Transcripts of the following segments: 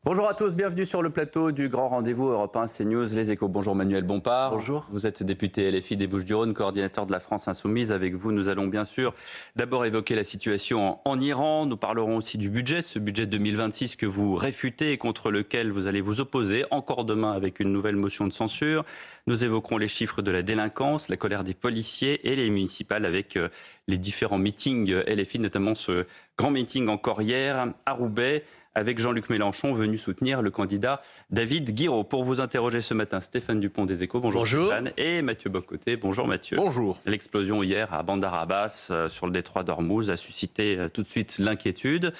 Bonjour à tous, bienvenue sur le plateau du grand rendez-vous Europe 1 CNews Les Échos. Bonjour Manuel Bompard. Bonjour. Vous êtes député LFI des Bouches-du-Rhône, coordinateur de la France Insoumise. Avec vous, nous allons bien sûr d'abord évoquer la situation en Iran. Nous parlerons aussi du budget, ce budget 2026 que vous réfutez et contre lequel vous allez vous opposer encore demain avec une nouvelle motion de censure. Nous évoquerons les chiffres de la délinquance, la colère des policiers et les municipales avec les différents meetings LFI, notamment ce grand meeting encore hier à Roubaix, avec Jean-Luc Mélenchon venu soutenir le candidat David Guiraud. Pour vous interroger ce matin, Stéphane Dupont des Échos. Bonjour. Stéphane. Et Mathieu Bocoté. Bonjour Mathieu. Bonjour. L'explosion hier à Bandar Abbas sur le détroit d'Ormuz a suscité tout de suite l'inquiétude.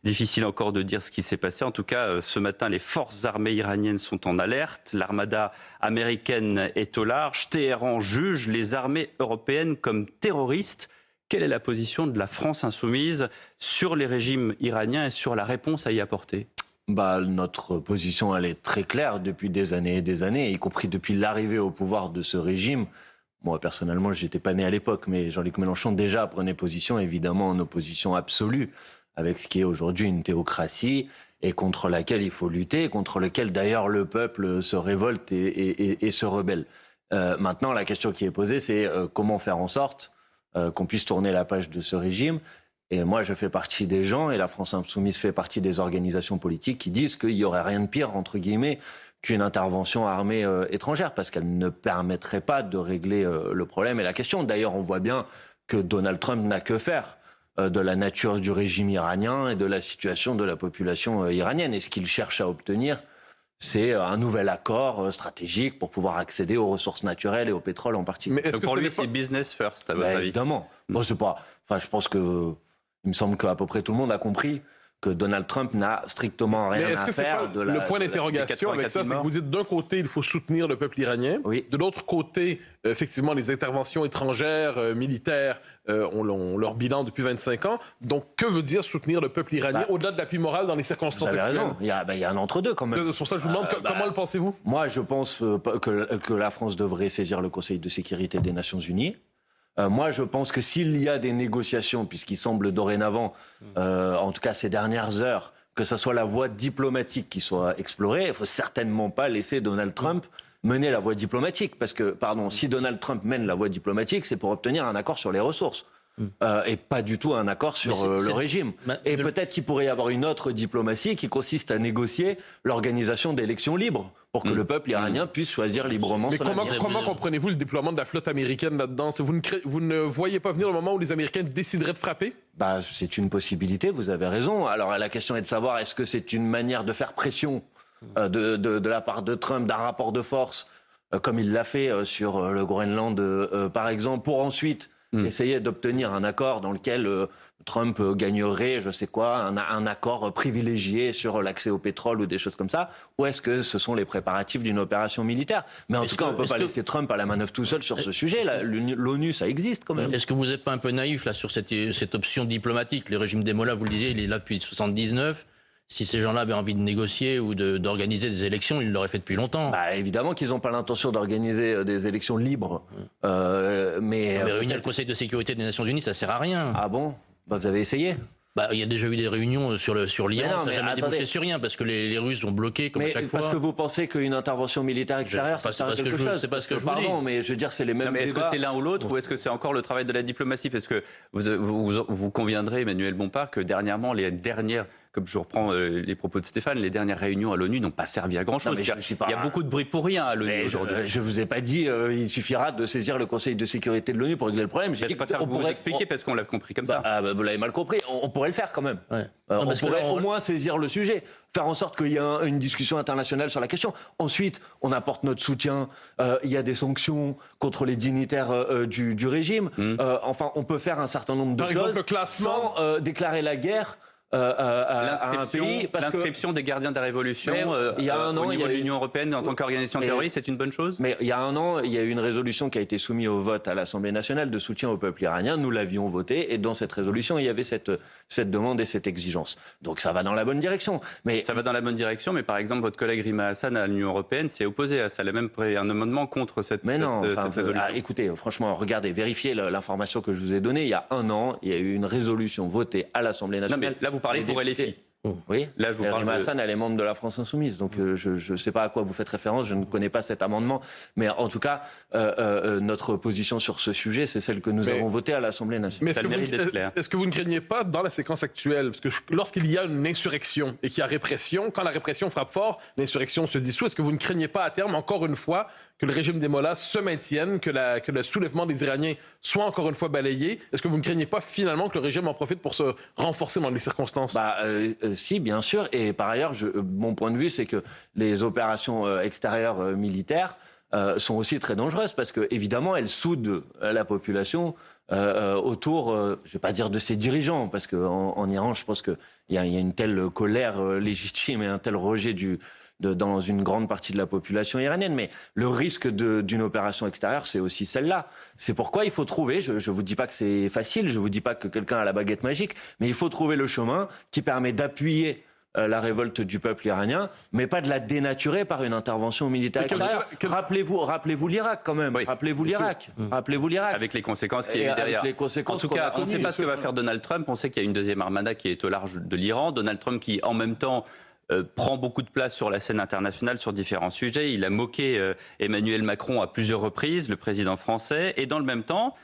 Difficile encore de dire ce qui s'est passé. En tout cas, ce matin, les forces armées iraniennes sont en alerte. L'armada américaine est au large. Téhéran juge les armées européennes comme terroristes. Quelle est la position de la France insoumise sur les régimes iraniens et sur la réponse à y apporter ? Notre position, elle est très claire depuis des années, y compris depuis l'arrivée au pouvoir de ce régime. Moi, personnellement, je n'étais pas né à l'époque, mais Jean-Luc Mélenchon déjà prenait position, évidemment, en opposition absolue avec ce qui est aujourd'hui une théocratie et contre laquelle il faut lutter, contre laquelle d'ailleurs le peuple se révolte et se rebelle. Maintenant, la question qui est posée, c'est comment faire en sorte qu'on puisse tourner la page de ce régime. Et moi, je fais partie des gens, et la France Insoumise fait partie des organisations politiques qui disent qu'il n'y aurait rien de pire, entre guillemets, qu'une intervention armée étrangère, parce qu'elle ne permettrait pas de régler le problème et la question. D'ailleurs, on voit bien que Donald Trump n'a que faire de la nature du régime iranien et de la situation de la population iranienne. Et ce qu'il cherche à obtenir, c'est un nouvel accord stratégique pour pouvoir accéder aux ressources naturelles et au pétrole en particulier. Mais pour lui, c'est business first, à votre avis ? Évidemment. Bon, c'est pas... je pense que... Il me semble qu'à peu près tout le monde a compris que Donald Trump n'a strictement rien à faire de la... Le point d'interrogation avec ça, c'est que vous dites d'un côté, il faut soutenir le peuple iranien. Oui. De l'autre côté, effectivement, les interventions étrangères, militaires, ont leur bilan depuis 25 ans. Donc, que veut dire soutenir le peuple iranien au-delà de l'appui moral dans les circonstances actuelles ? Vous avez actuelles ? raison. Il y a un entre-deux quand même. C'est pour ça que je vous demande comment le pensez-vous ? Moi, je pense que la France devrait saisir le Conseil de sécurité des Nations Unies. Moi, je pense que s'il y a des négociations, puisqu'il semble dorénavant, en tout cas ces dernières heures, que ce soit la voie diplomatique qui soit explorée, il ne faut certainement pas laisser Donald Trump mener la voie diplomatique. Parce que, si Donald Trump mène la voie diplomatique, c'est pour obtenir un accord sur les ressources. Et pas du tout un accord sur le régime. Et peut-être qu'il pourrait y avoir une autre diplomatie qui consiste à négocier l'organisation d'élections libres pour que le peuple iranien puisse choisir librement son avenir. Mais comment comprenez-vous le déploiement de la flotte américaine là-dedans ? Vous ne voyez pas venir le moment où les Américains décideraient de frapper ? C'est une possibilité, vous avez raison. Alors la question est de savoir, est-ce que c'est une manière de faire pression de la part de Trump, d'un rapport de force, comme il l'a fait sur le Groenland, par exemple, pour ensuite essayer d'obtenir un accord dans lequel Trump gagnerait, je sais quoi, un accord privilégié sur l'accès au pétrole ou des choses comme ça, ou est-ce que ce sont les préparatifs d'une opération militaire ? Mais en tout cas, on ne peut pas laisser Trump à la manœuvre tout seul sur ce sujet. L'ONU, ça existe quand même. Est-ce que vous n'êtes pas un peu naïf là, sur cette option diplomatique ? Le régime des Mollahs, vous le disiez, il est là depuis 1979. Si ces gens-là avaient envie de négocier ou d'organiser des élections, ils l'auraient fait depuis longtemps. Évidemment qu'ils n'ont pas l'intention d'organiser des élections libres. Mais réunir le Conseil de sécurité des Nations Unies, ça ne sert à rien. Ah bon ? Vous avez essayé ? Il y a déjà eu des réunions sur l'Iran, ça n'a jamais débouché sur rien, parce que les Russes ont bloqué comme à chaque fois. Parce que vous pensez qu'une intervention militaire extérieure, ça sert à quelque chose ? C'est pas ce que je vous dis. Pardon, mais je veux dire, c'est les mêmes débats. Est-ce que c'est l'un ou l'autre, ou est-ce que c'est encore le travail de la diplomatie ? Parce que vous conviendrez, Emmanuel Bompard, que dernièrement, les dernières... Comme je reprends les propos de Stéphane, les dernières réunions à l'ONU n'ont pas servi à grand-chose. Il y a beaucoup de bruit pour rien à l'ONU aujourd'hui. Je ne vous ai pas dit il suffira de saisir le Conseil de sécurité de l'ONU pour régler le problème. Je préfère que vous expliquer parce qu'on l'a compris comme ça. Vous l'avez mal compris. On pourrait le faire quand même. Ouais. On pourrait au moins saisir le sujet, faire en sorte qu'il y ait une discussion internationale sur la question. Ensuite, on apporte notre soutien. Il y a des sanctions contre les dignitaires du régime. Enfin, on peut faire un certain nombre de choses sans déclarer la guerre à un pays. L'inscription des gardiens de la Révolution il y a un an, au niveau de l'Union européenne en tant qu'organisation terroriste, c'est une bonne chose ? Mais il y a un an, il y a eu une résolution qui a été soumise au vote à l'Assemblée nationale de soutien au peuple iranien. Nous l'avions votée et dans cette résolution, il y avait cette demande et cette exigence. Donc ça va dans la bonne direction. Ça va dans la bonne direction, mais par exemple, votre collègue Rima Hassan à l'Union européenne s'est opposé à ça. Elle a même pris un amendement contre cette résolution. Écoutez, franchement, regardez, vérifiez l'information que je vous ai donnée. Il y a un an, il y a eu une résolution votée à l'Assemblée nationale. Non, mais là, vous parlez pour LFI. Oui, Là, je vous parle Rima de... Hassan, elle est membre de la France Insoumise, donc je ne sais pas à quoi vous faites référence, je ne connais pas cet amendement, mais en tout cas, notre position sur ce sujet, c'est celle que nous avons votée à l'Assemblée nationale. Mais Ça a le mérite d'être clair. est-ce que vous ne craignez pas, dans la séquence actuelle, parce que lorsqu'il y a une insurrection et qu'il y a répression, quand la répression frappe fort, l'insurrection se dissout, est-ce que vous ne craignez pas à terme, encore une fois, que le régime des Mollahs se maintienne, que le soulèvement des Iraniens soit encore une fois balayé? Est-ce que vous ne craignez pas finalement que le régime en profite pour se renforcer dans les circonstances? Si, bien sûr. Et par ailleurs, mon point de vue, c'est que les opérations extérieures militaires sont aussi très dangereuses parce que, évidemment, elles soudent la population autour, je ne vais pas dire de ses dirigeants, parce qu'en Iran, je pense qu'il y a une telle colère légitime et un tel rejet dans une grande partie de la population iranienne. Mais le risque d'une opération extérieure, c'est aussi celle-là. C'est pourquoi il faut trouver, je ne vous dis pas que c'est facile, je ne vous dis pas que quelqu'un a la baguette magique, mais il faut trouver le chemin qui permet d'appuyer la révolte du peuple iranien, mais pas de la dénaturer par une intervention militaire extérieure. Rappelez-vous l'Irak quand même. Oui, rappelez-vous l'Irak. Rappelez-vous l'Irak. Avec les conséquences qu'il y a eu derrière. En tout cas, on ne sait pas ce que va faire Donald Trump. On sait qu'il y a une deuxième armada qui est au large de l'Iran. Donald Trump qui, en même temps, prend beaucoup de place sur la scène internationale sur différents sujets. Il a moqué Emmanuel Macron à plusieurs reprises, le président français. Et dans le même temps,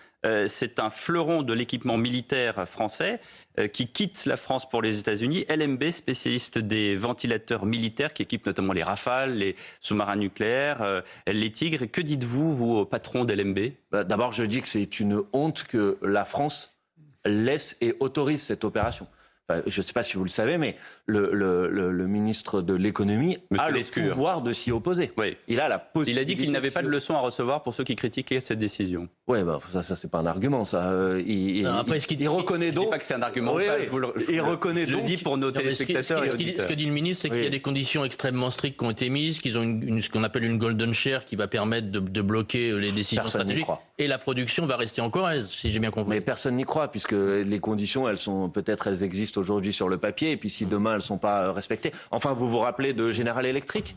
c'est un fleuron de l'équipement militaire français qui quitte la France pour les États-Unis. LMB, spécialiste des ventilateurs militaires qui équipent notamment les Rafales, les sous-marins nucléaires, les Tigres. Que dites-vous, vous, patron d'LMB? D'abord, je dis que c'est une honte que la France laisse et autorise cette opération. Je ne sais pas si vous le savez, mais le ministre de l'économie a le pouvoir de s'y opposer. Oui. Il a la possibilité. Il a dit qu'il n'avait pas de leçon à recevoir pour ceux qui critiquaient cette décision. Oui, ça c'est pas un argument, ça. Il reconnaît donc. Je dis pas que c'est un argument. Il reconnaît donc. Je le dis pour nos téléspectateurs. Ce que dit le ministre, c'est qu'il y a des conditions extrêmement strictes qui ont été mises, qu'ils ont ce qu'on appelle une golden share qui va permettre de bloquer les décisions stratégiques. Et la production va rester en Corrèze, si j'ai bien compris. Mais personne n'y croit, puisque les conditions, elles existent aujourd'hui sur le papier, et puis si demain elles ne sont pas respectées. Enfin, vous vous rappelez de General Electric,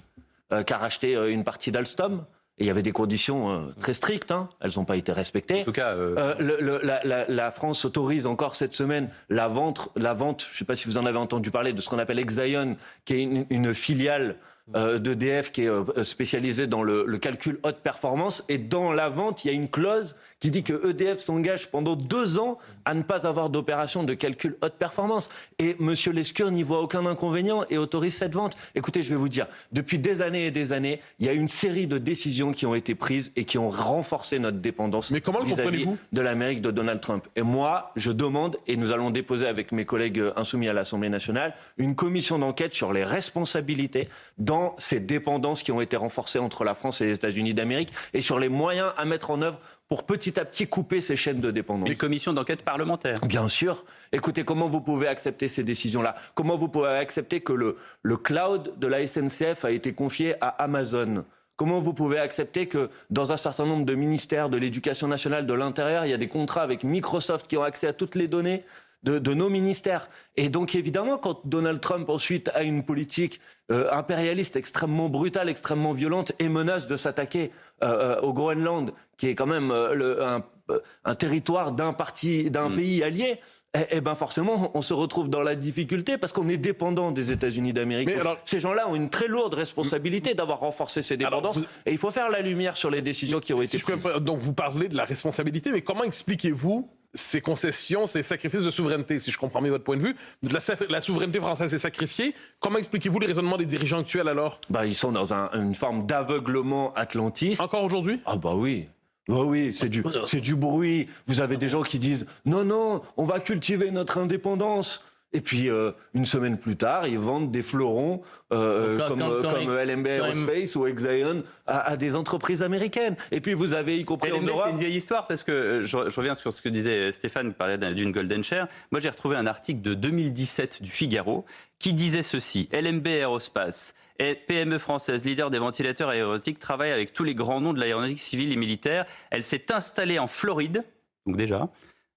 qui a racheté une partie d'Alstom, et il y avait des conditions très strictes, elles n'ont pas été respectées. En tout cas, la France autorise encore cette semaine la vente, je ne sais pas si vous en avez entendu parler, de ce qu'on appelle Exaion, qui est une filiale d'EDF qui est spécialisée dans le calcul haute performance, et dans la vente, il y a une clause qui dit que EDF s'engage pendant 2 ans à ne pas avoir d'opération de calcul haute performance. Et M. Lescure n'y voit aucun inconvénient et autorise cette vente. Écoutez, je vais vous dire, depuis des années et des années, il y a une série de décisions qui ont été prises et qui ont renforcé notre dépendance vis-à-vis de l'Amérique de Donald Trump. Et moi, je demande, et nous allons déposer avec mes collègues insoumis à l'Assemblée nationale, une commission d'enquête sur les responsabilités dans ces dépendances qui ont été renforcées entre la France et les États-Unis d'Amérique et sur les moyens à mettre en œuvre pour petit à petit couper ces chaînes de dépendance. Une commission d'enquête parlementaire. Bien sûr. Écoutez, comment vous pouvez accepter ces décisions-là? Comment vous pouvez accepter que le cloud de la SNCF a été confié à Amazon? Comment vous pouvez accepter que dans un certain nombre de ministères de l'Éducation nationale, de l'Intérieur, il y a des contrats avec Microsoft qui ont accès à toutes les données de nos ministères? Et donc évidemment, quand Donald Trump ensuite a une politique impérialiste extrêmement brutale, extrêmement violente et menace de s'attaquer au Groenland, qui est quand même un territoire d'un pays allié, eh ben forcément, on se retrouve dans la difficulté parce qu'on est dépendant des États-Unis d'Amérique. Ces gens-là ont une très lourde responsabilité d'avoir renforcé ces dépendances. Et il faut faire la lumière sur les décisions qui ont été prises. Donc vous parlez de la responsabilité, mais comment expliquez-vous ces concessions, ces sacrifices de souveraineté, si je comprends bien votre point de vue? La souveraineté française est sacrifiée. Comment expliquez-vous les raisonnements des dirigeants actuels alors? Ils sont dans une forme d'aveuglement atlantiste. Encore aujourd'hui? Ah bah oui. Oh oui, c'est du bruit. Vous avez des gens qui disent « Non, on va cultiver notre indépendance ». Et puis, une semaine plus tard, ils vendent des fleurons comme LMB Aerospace ou Exaion à des entreprises américaines. Et puis, vous avez, y compris en Europe... C'est une vieille histoire, parce que je reviens sur ce que disait Stéphane, qui parlait d'une golden share. Moi, j'ai retrouvé un article de 2017 du Figaro qui disait ceci. LMB Aerospace, PME française, leader des ventilateurs aéronautiques, travaille avec tous les grands noms de l'aéronautique civile et militaire. Elle s'est installée en Floride, donc déjà...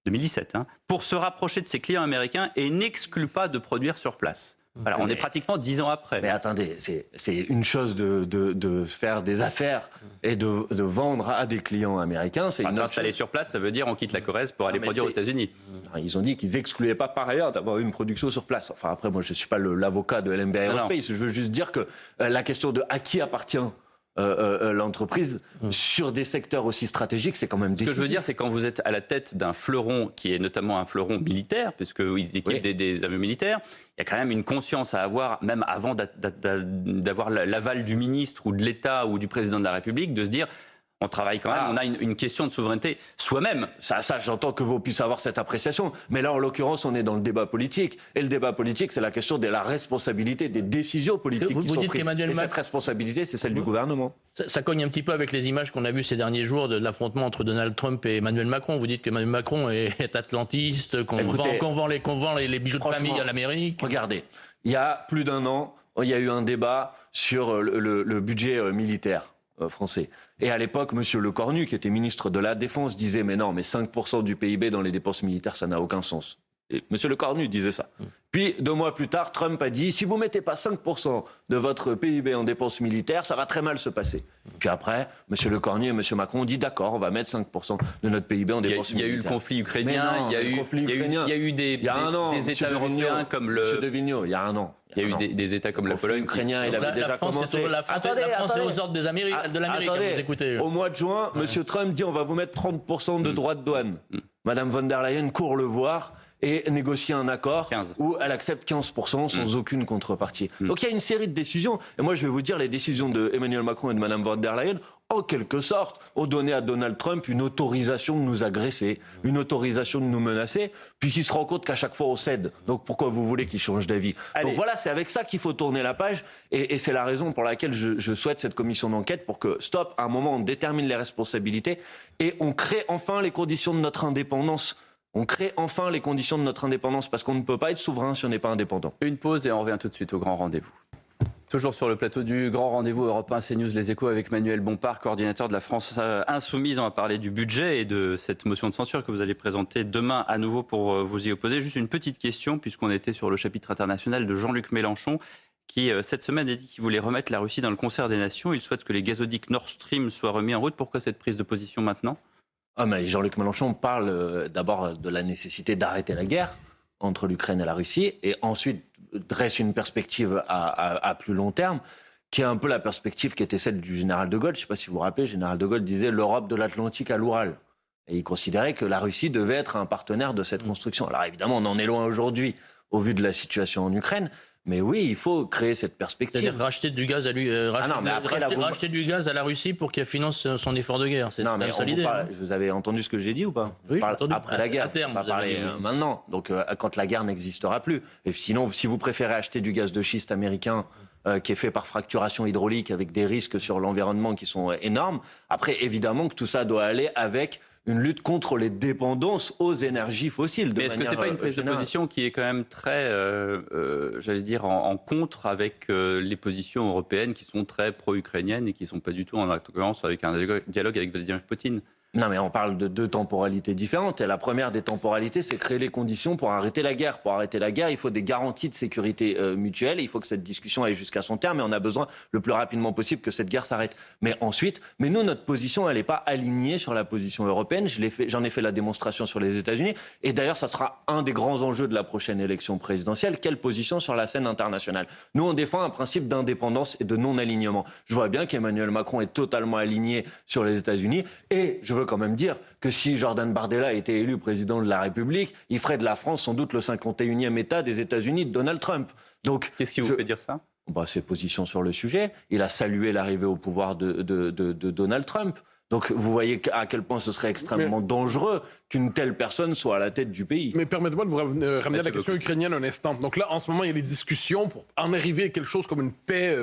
2017, pour se rapprocher de ses clients américains et n'exclut pas de produire sur place. Voilà, on est pratiquement 10 ans après. Mais attendez, c'est une chose de faire des affaires et de vendre à des clients américains. C'est S'installer sur place, ça veut dire on quitte la Corrèze pour aller produire aux États-Unis. Ils ont dit qu'ils excluaient pas par ailleurs d'avoir une production sur place. Enfin après, moi je suis pas l'avocat de LMB Aerospace. Je veux juste dire que la question de à qui appartient l'entreprise sur des secteurs aussi stratégiques, c'est quand même décisif. Ce que je veux dire, c'est quand vous êtes à la tête d'un fleuron qui est notamment un fleuron militaire, puisqu'ils équipent des avions militaires, il y a quand même une conscience à avoir, même avant d'avoir l'aval du ministre ou de l'État ou du président de la République, de se dire on travaille quand même, on a une question de souveraineté soi-même. Ça j'entends que vous puissiez avoir cette appréciation. Mais là, en l'occurrence, on est dans le débat politique. Et le débat politique, c'est la question de la responsabilité des décisions politiques qui sont prises. Et cette responsabilité, c'est celle du gouvernement. Ça cogne un petit peu avec les images qu'on a vues ces derniers jours de l'affrontement entre Donald Trump et Emmanuel Macron. Vous dites qu'Emmanuel Macron est atlantiste, qu'on vend les bijoux de famille à l'Amérique. Regardez, il y a plus d'un an, il y a eu un débat sur le budget militaire français. Et à l'époque, M. Lecornu, qui était ministre de la Défense, disait « Mais non, mais 5% du PIB dans les dépenses militaires, ça n'a aucun sens ». Et M. Lecornu disait ça. Puis, 2 mois plus tard, Trump a dit « Si vous ne mettez pas 5% de votre PIB en dépenses militaires, ça va très mal se passer ». Puis après, M. Lecornu et M. Macron ont dit « D'accord, on va mettre 5% de notre PIB en dépenses militaires ». Il y a eu le conflit ukrainien, il y a eu des États européens comme le... M. De Vigneault, il y a un an. Il y a eu des États comme la Pologne. Ukrainien, il avait déjà commencé. La France est aux ordres de l'Amérique. Vous écoutez. Au mois de juin, M. Trump dit on va vous mettre 30% de droits de douane. Madame von der Leyen court le voir et négocie un accord 15. où elle accepte 15% sans aucune contrepartie. Donc il y a une série de décisions. Et moi, je vais vous dire, les décisions de Emmanuel Macron et de Madame von der Leyen, en quelque sorte, ont donné à Donald Trump une autorisation de nous agresser, une autorisation de nous menacer, puis qu'il se rend compte qu'à chaque fois on cède. Donc pourquoi vous voulez qu'il change d'avis? Donc voilà, c'est avec ça qu'il faut tourner la page, et c'est la raison pour laquelle je souhaite cette commission d'enquête, pour que, stop, à un moment, on détermine les responsabilités, et on crée enfin les conditions de notre indépendance. On crée enfin les conditions de notre indépendance, parce qu'on ne peut pas être souverain si on n'est pas indépendant. Une pause et on revient tout de suite au grand rendez-vous. Toujours sur le plateau du Grand Rendez-vous Europe 1 CNews Les Échos avec Manuel Bompard, coordinateur de la France Insoumise. On va parler du budget et de cette motion de censure que vous allez présenter demain à nouveau pour vous y opposer. Juste une petite question, puisqu'on était sur le chapitre international de Jean-Luc Mélenchon, qui cette semaine a dit qu'il voulait remettre la Russie dans le concert des nations. Il souhaite que les gazoducs Nord Stream soient remis en route. Pourquoi cette prise de position maintenant ? Mais Jean-Luc Mélenchon parle d'abord de la nécessité d'arrêter la guerre entre l'Ukraine et la Russie, et ensuite dresse une perspective à plus long terme, qui est un peu la perspective qui était celle du général de Gaulle. Je ne sais pas si vous vous rappelez, le général de Gaulle disait l'Europe de l'Atlantique à l'Oural. Et il considérait que la Russie devait être un partenaire de cette construction. Alors évidemment, on en est loin aujourd'hui, au vu de la situation en Ukraine. Mais oui, il faut créer cette perspective. C'est-à-dire racheter du gaz racheter du gaz à la Russie pour qu'elle finance son effort de guerre. C'est ça l'idée. Vous avez entendu ce que j'ai dit ou pas? Oui, j'ai entendu. Après la guerre, on va parler maintenant. Donc quand la guerre n'existera plus. Et sinon, si vous préférez acheter du gaz de schiste américain qui est fait par fracturation hydraulique avec des risques sur l'environnement qui sont énormes, après évidemment que tout ça doit aller avec une lutte contre les dépendances aux énergies fossiles. Mais est-ce que ce n'est pas une prise de position qui est quand même très, j'allais dire, en contre avec les positions européennes qui sont très pro-ukrainiennes et qui ne sont pas du tout en concurrence avec un dialogue avec Vladimir Poutine? Non, mais on parle de 2 temporalités différentes. Et la première des temporalités, c'est créer les conditions pour arrêter la guerre. Pour arrêter la guerre, il faut des garanties de sécurité mutuelle. Il faut que cette discussion aille jusqu'à son terme. Et on a besoin le plus rapidement possible que cette guerre s'arrête. Mais ensuite, nous, notre position, elle n'est pas alignée sur la position européenne. J'en ai fait la démonstration sur les États-Unis. Et d'ailleurs, ça sera un des grands enjeux de la prochaine élection présidentielle. Quelle position sur la scène internationale? Nous, on défend un principe d'indépendance et de non-alignement. Je vois bien qu'Emmanuel Macron est totalement aligné sur les États-Unis. Et je veux quand même dire que si Jordan Bardella était élu président de la République, il ferait de la France sans doute le 51e État des États-Unis de Donald Trump. Donc, qu'est-ce qui vous fait dire ça? Ses positions sur le sujet. Il a salué l'arrivée au pouvoir de Donald Trump. Donc vous voyez à quel point ce serait extrêmement dangereux qu'une telle personne soit à la tête du pays. Mais permettez-moi de vous ramener à la question ukrainienne un instant. Donc là, en ce moment, il y a des discussions pour en arriver à quelque chose comme une paix,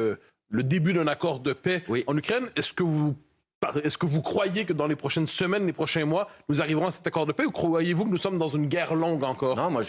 le début d'un accord de paix en Ukraine. Est-ce que vous croyez que dans les prochaines semaines, les prochains mois, nous arriverons à cet accord de paix, ou croyez-vous que nous sommes dans une guerre longue encore? Non, moi,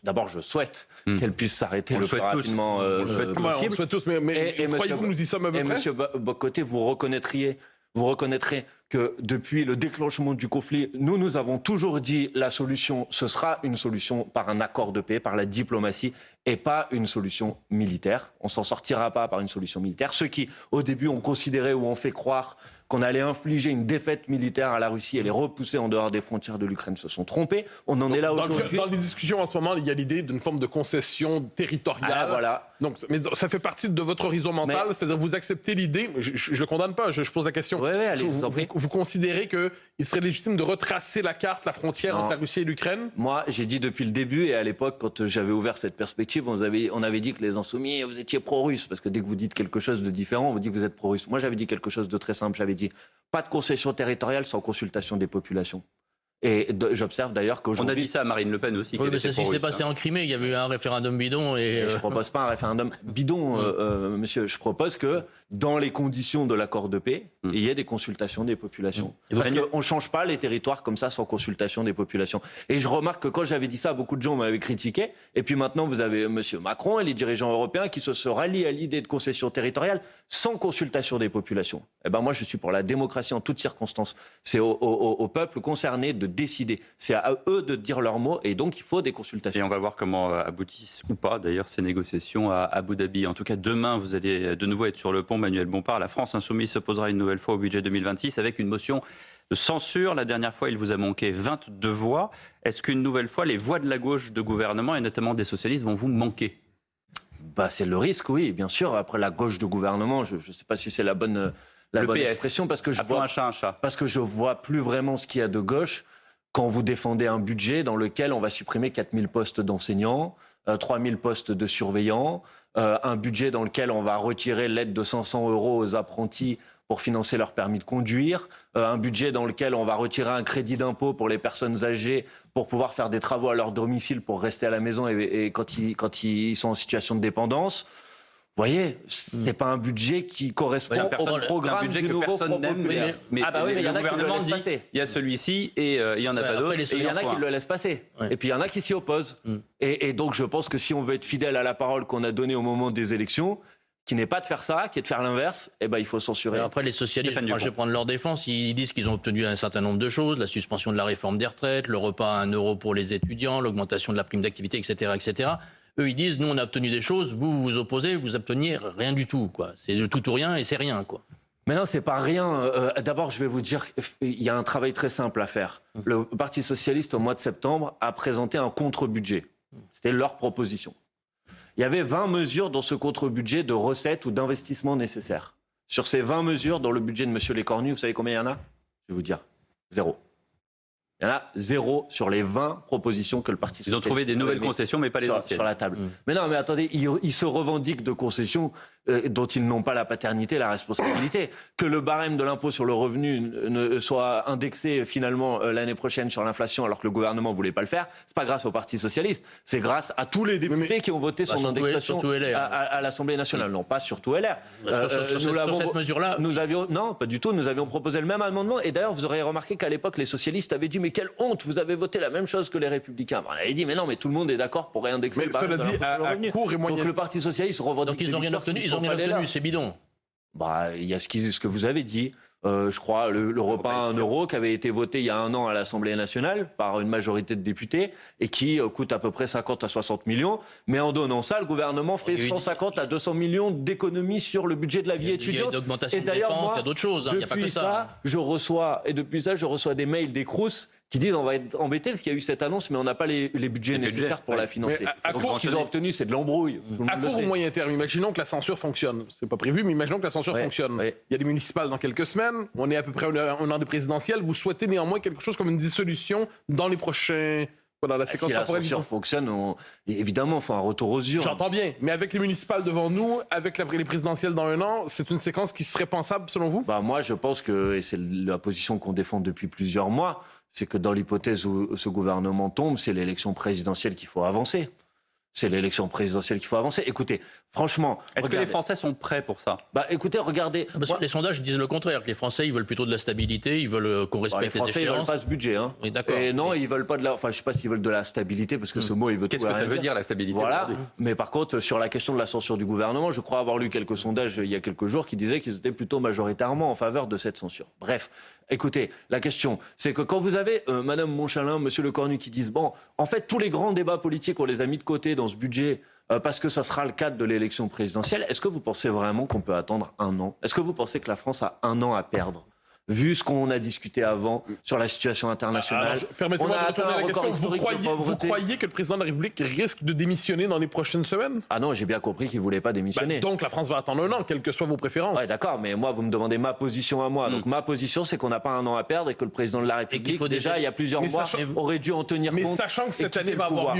d'abord, je souhaite qu'elle puisse s'arrêter le plus rapidement possible. On le souhaite tous, mais croyez-vous que nous y sommes à peu près? Et M. Bocoté, vous reconnaîtriez vous reconnaîtrez que depuis le déclenchement du conflit, nous avons toujours dit la solution, ce sera une solution par un accord de paix, par la diplomatie et pas une solution militaire. On s'en sortira pas par une solution militaire. Ceux qui, au début, ont considéré ou ont fait croire qu'on allait infliger une défaite militaire à la Russie et les repousser en dehors des frontières de l'Ukraine se sont trompés. On en est là aujourd'hui. Dans les discussions en ce moment, il y a l'idée d'une forme de concession territoriale. Ah, voilà. Donc, mais ça fait partie de votre horizon mental, c'est-à-dire vous acceptez l'idée, je ne le condamne pas, je pose la question. Oui, allez, vous considérez qu'il serait légitime de retracer la carte, la frontière entre la Russie et l'Ukraine? Moi, j'ai dit depuis le début, et à l'époque, quand j'avais ouvert cette perspective, on avait dit que les Insoumis, vous étiez pro-russe, parce que dès que vous dites quelque chose de différent, on vous dit que vous êtes pro-russe. Moi, j'avais dit quelque chose de très simple, j'avais dit pas de concession territoriale sans consultation des populations. Et j'observe d'ailleurs qu'aujourd'hui... On a dit ça à Marine Le Pen aussi. Oui, mais c'est ce qui s'est passé en Crimée. Il y avait eu un référendum bidon. Et je ne propose pas un référendum bidon, monsieur. Je propose que, dans les conditions de l'accord de paix, il y ait des consultations des populations. Parce qu'on ne change pas les territoires comme ça sans consultation des populations. Et je remarque que quand j'avais dit ça, beaucoup de gens m'avaient critiqué. Et puis maintenant, vous avez monsieur Macron et les dirigeants européens qui se rallient à l'idée de concession territoriale sans consultation des populations. Eh ben moi, je suis pour la démocratie en toutes circonstances. C'est au peuple concerné de décider. C'est à eux de dire leurs mots et donc il faut des consultations. Et on va voir comment aboutissent ou pas d'ailleurs ces négociations à Abu Dhabi. En tout cas, demain, vous allez de nouveau être sur le pont, Manuel Bompard. La France insoumise s'opposera une nouvelle fois au budget 2026 avec une motion de censure. La dernière fois, il vous a manqué 22 voix. Est-ce qu'une nouvelle fois, les voix de la gauche de gouvernement et notamment des socialistes vont vous manquer? C'est le risque, oui, bien sûr. Après, la gauche de gouvernement, je ne sais pas si c'est la bonne expression, parce que je vois plus vraiment ce qu'il y a de gauche quand vous défendez un budget dans lequel on va supprimer 4000 postes d'enseignants, 3000 postes de surveillants, un budget dans lequel on va retirer l'aide de 500 € aux apprentis pour financer leur permis de conduire, un budget dans lequel on va retirer un crédit d'impôt pour les personnes âgées pour pouvoir faire des travaux à leur domicile pour rester à la maison et quand ils sont en situation de dépendance. Vous voyez, c'est pas un budget qui correspond au programme du nouveau Front Populaire. Mais le gouvernement dit il y a celui-ci et il y en a pas d'autres. Il y en a qui le laissent passer. Et puis il y en a qui s'y opposent. Et donc je pense que si on veut être fidèle à la parole qu'on a donnée au moment des élections, qui n'est pas de faire ça, qui est de faire l'inverse, eh ben il faut censurer. Et après, les socialistes, je vais prendre leur défense, ils disent qu'ils ont obtenu un certain nombre de choses, la suspension de la réforme des retraites, le repas à 1 € pour les étudiants, l'augmentation de la prime d'activité, etc., etc. Eux, ils disent, nous, on a obtenu des choses, vous vous opposez, vous obteniez rien du tout, quoi. C'est de tout ou rien et c'est rien, quoi. Mais non, c'est pas rien. D'abord, je vais vous dire, il y a un travail très simple à faire. Le Parti socialiste, au mois de septembre, a présenté un contre-budget. C'était leur proposition. Il y avait 20 mesures dans ce contre-budget de recettes ou d'investissements nécessaires. Sur ces 20 mesures, dans le budget de M. Lécornu, vous savez combien il y en a? Je vais vous dire, 0. Il y en a 0 sur les 20 propositions que le Parti socialiste... Ils ont trouvé des nouvelles concessions, mais pas les anciennes. Sur la table. Mais non, mais attendez, ils se revendiquent de concessions dont ils n'ont pas la paternité, la responsabilité. Que le barème de l'impôt sur le revenu ne soit indexé finalement l'année prochaine sur l'inflation alors que le gouvernement ne voulait pas le faire, c'est pas grâce au Parti socialiste, c'est grâce à tous les députés qui ont voté son indexation à l'Assemblée nationale. Non, pas surtout LR. Sur cette mesure-là... Non, pas du tout. Nous avions proposé le même amendement. Et d'ailleurs, vous aurez remarqué qu'à l'époque, les socialistes avaient dit « Mais quelle honte, vous avez voté la même chose que les Républicains ». On avait dit « Mais non, mais tout le monde est d'accord pour réindexer le barème de l'impôt sur le revenu ». Donc le Parti socialiste revendique... Donc ils n'ont rien obtenu, c'est bidon. Il y a ce que vous avez dit. Je crois le repas à 1 € qui avait été voté il y a 1 an à l'Assemblée nationale par une majorité de députés et qui coûte à peu près 50 à 60 millions. Mais en donnant ça, le gouvernement fait 150 à 200 millions d'économies sur le budget de la vie étudiante. Il y a une augmentation de dépenses, il y a d'autres choses. Il n'y a pas que ça. Depuis ça, je reçois des mails des Crous qui disent on va être embêtés parce qu'il y a eu cette annonce, mais on n'a pas les budgets nécessaires pour la financer. Donc, ce qu'ils ont obtenu, c'est de l'embrouille. À court ou moyen terme, imaginons que la censure fonctionne. C'est pas prévu, mais imaginons que la censure fonctionne. Il y a des municipales dans quelques semaines. On est à peu près un an de présidentielle. Vous souhaitez néanmoins quelque chose comme une dissolution dans les prochains... Voilà, la séquence temporelle. Si la censure fonctionne, évidemment, il faut un retour aux urnes. J'entends bien, mais avec les municipales devant nous, avec les présidentielles dans 1 an, c'est une séquence qui serait pensable selon vous? Moi, je pense que, et c'est la position qu'on défend depuis plusieurs mois, c'est que dans l'hypothèse où ce gouvernement tombe, c'est l'élection présidentielle qu'il faut avancer. C'est l'élection présidentielle qu'il faut avancer. Écoutez, franchement... Est-ce que les Français sont prêts pour ça? Écoutez, regardez... Les sondages disent le contraire, que les Français, ils veulent plutôt de la stabilité, ils veulent qu'on respecte les Français, ils veulent pas ce budget. Hein. Oui, d'accord. Et non, ils veulent pas de la... Enfin, je sais pas s'ils veulent de la stabilité, parce que ce mot, il veut Qu'est-ce tout que ça rien veut dire, la stabilité? Voilà. Mais par contre, sur la question de la censure du gouvernement, je crois avoir lu quelques sondages il y a quelques jours qui disaient qu'ils étaient plutôt majoritairement en faveur de cette censure. Bref, écoutez, la question, c'est que quand vous avez Madame Montchalin, Monsieur Lecornu qui disent, bon, en fait, tous les grands débats politiques, on les a mis de côté dans ce budget, parce que ça sera le cadre de l'élection présidentielle. Est-ce que vous pensez vraiment qu'on peut attendre 1 an? Est-ce que vous pensez que la France a 1 an à perdre? Vu ce qu'on a discuté avant sur la situation internationale, permettez-moi de retourner à la question. Vous de croyez que le président de la République risque de démissionner dans les prochaines semaines? Ah non, j'ai bien compris qu'il ne voulait pas démissionner. Donc la France va attendre 1 an, quelles que soient vos préférences. Ouais, d'accord, mais moi, vous me demandez ma position à moi. Donc ma position, c'est qu'on n'a pas 1 an à perdre et que le président de la République, déjà, il y a plusieurs mois, aurait dû en tenir compte. Mais sachant que cette année va avoir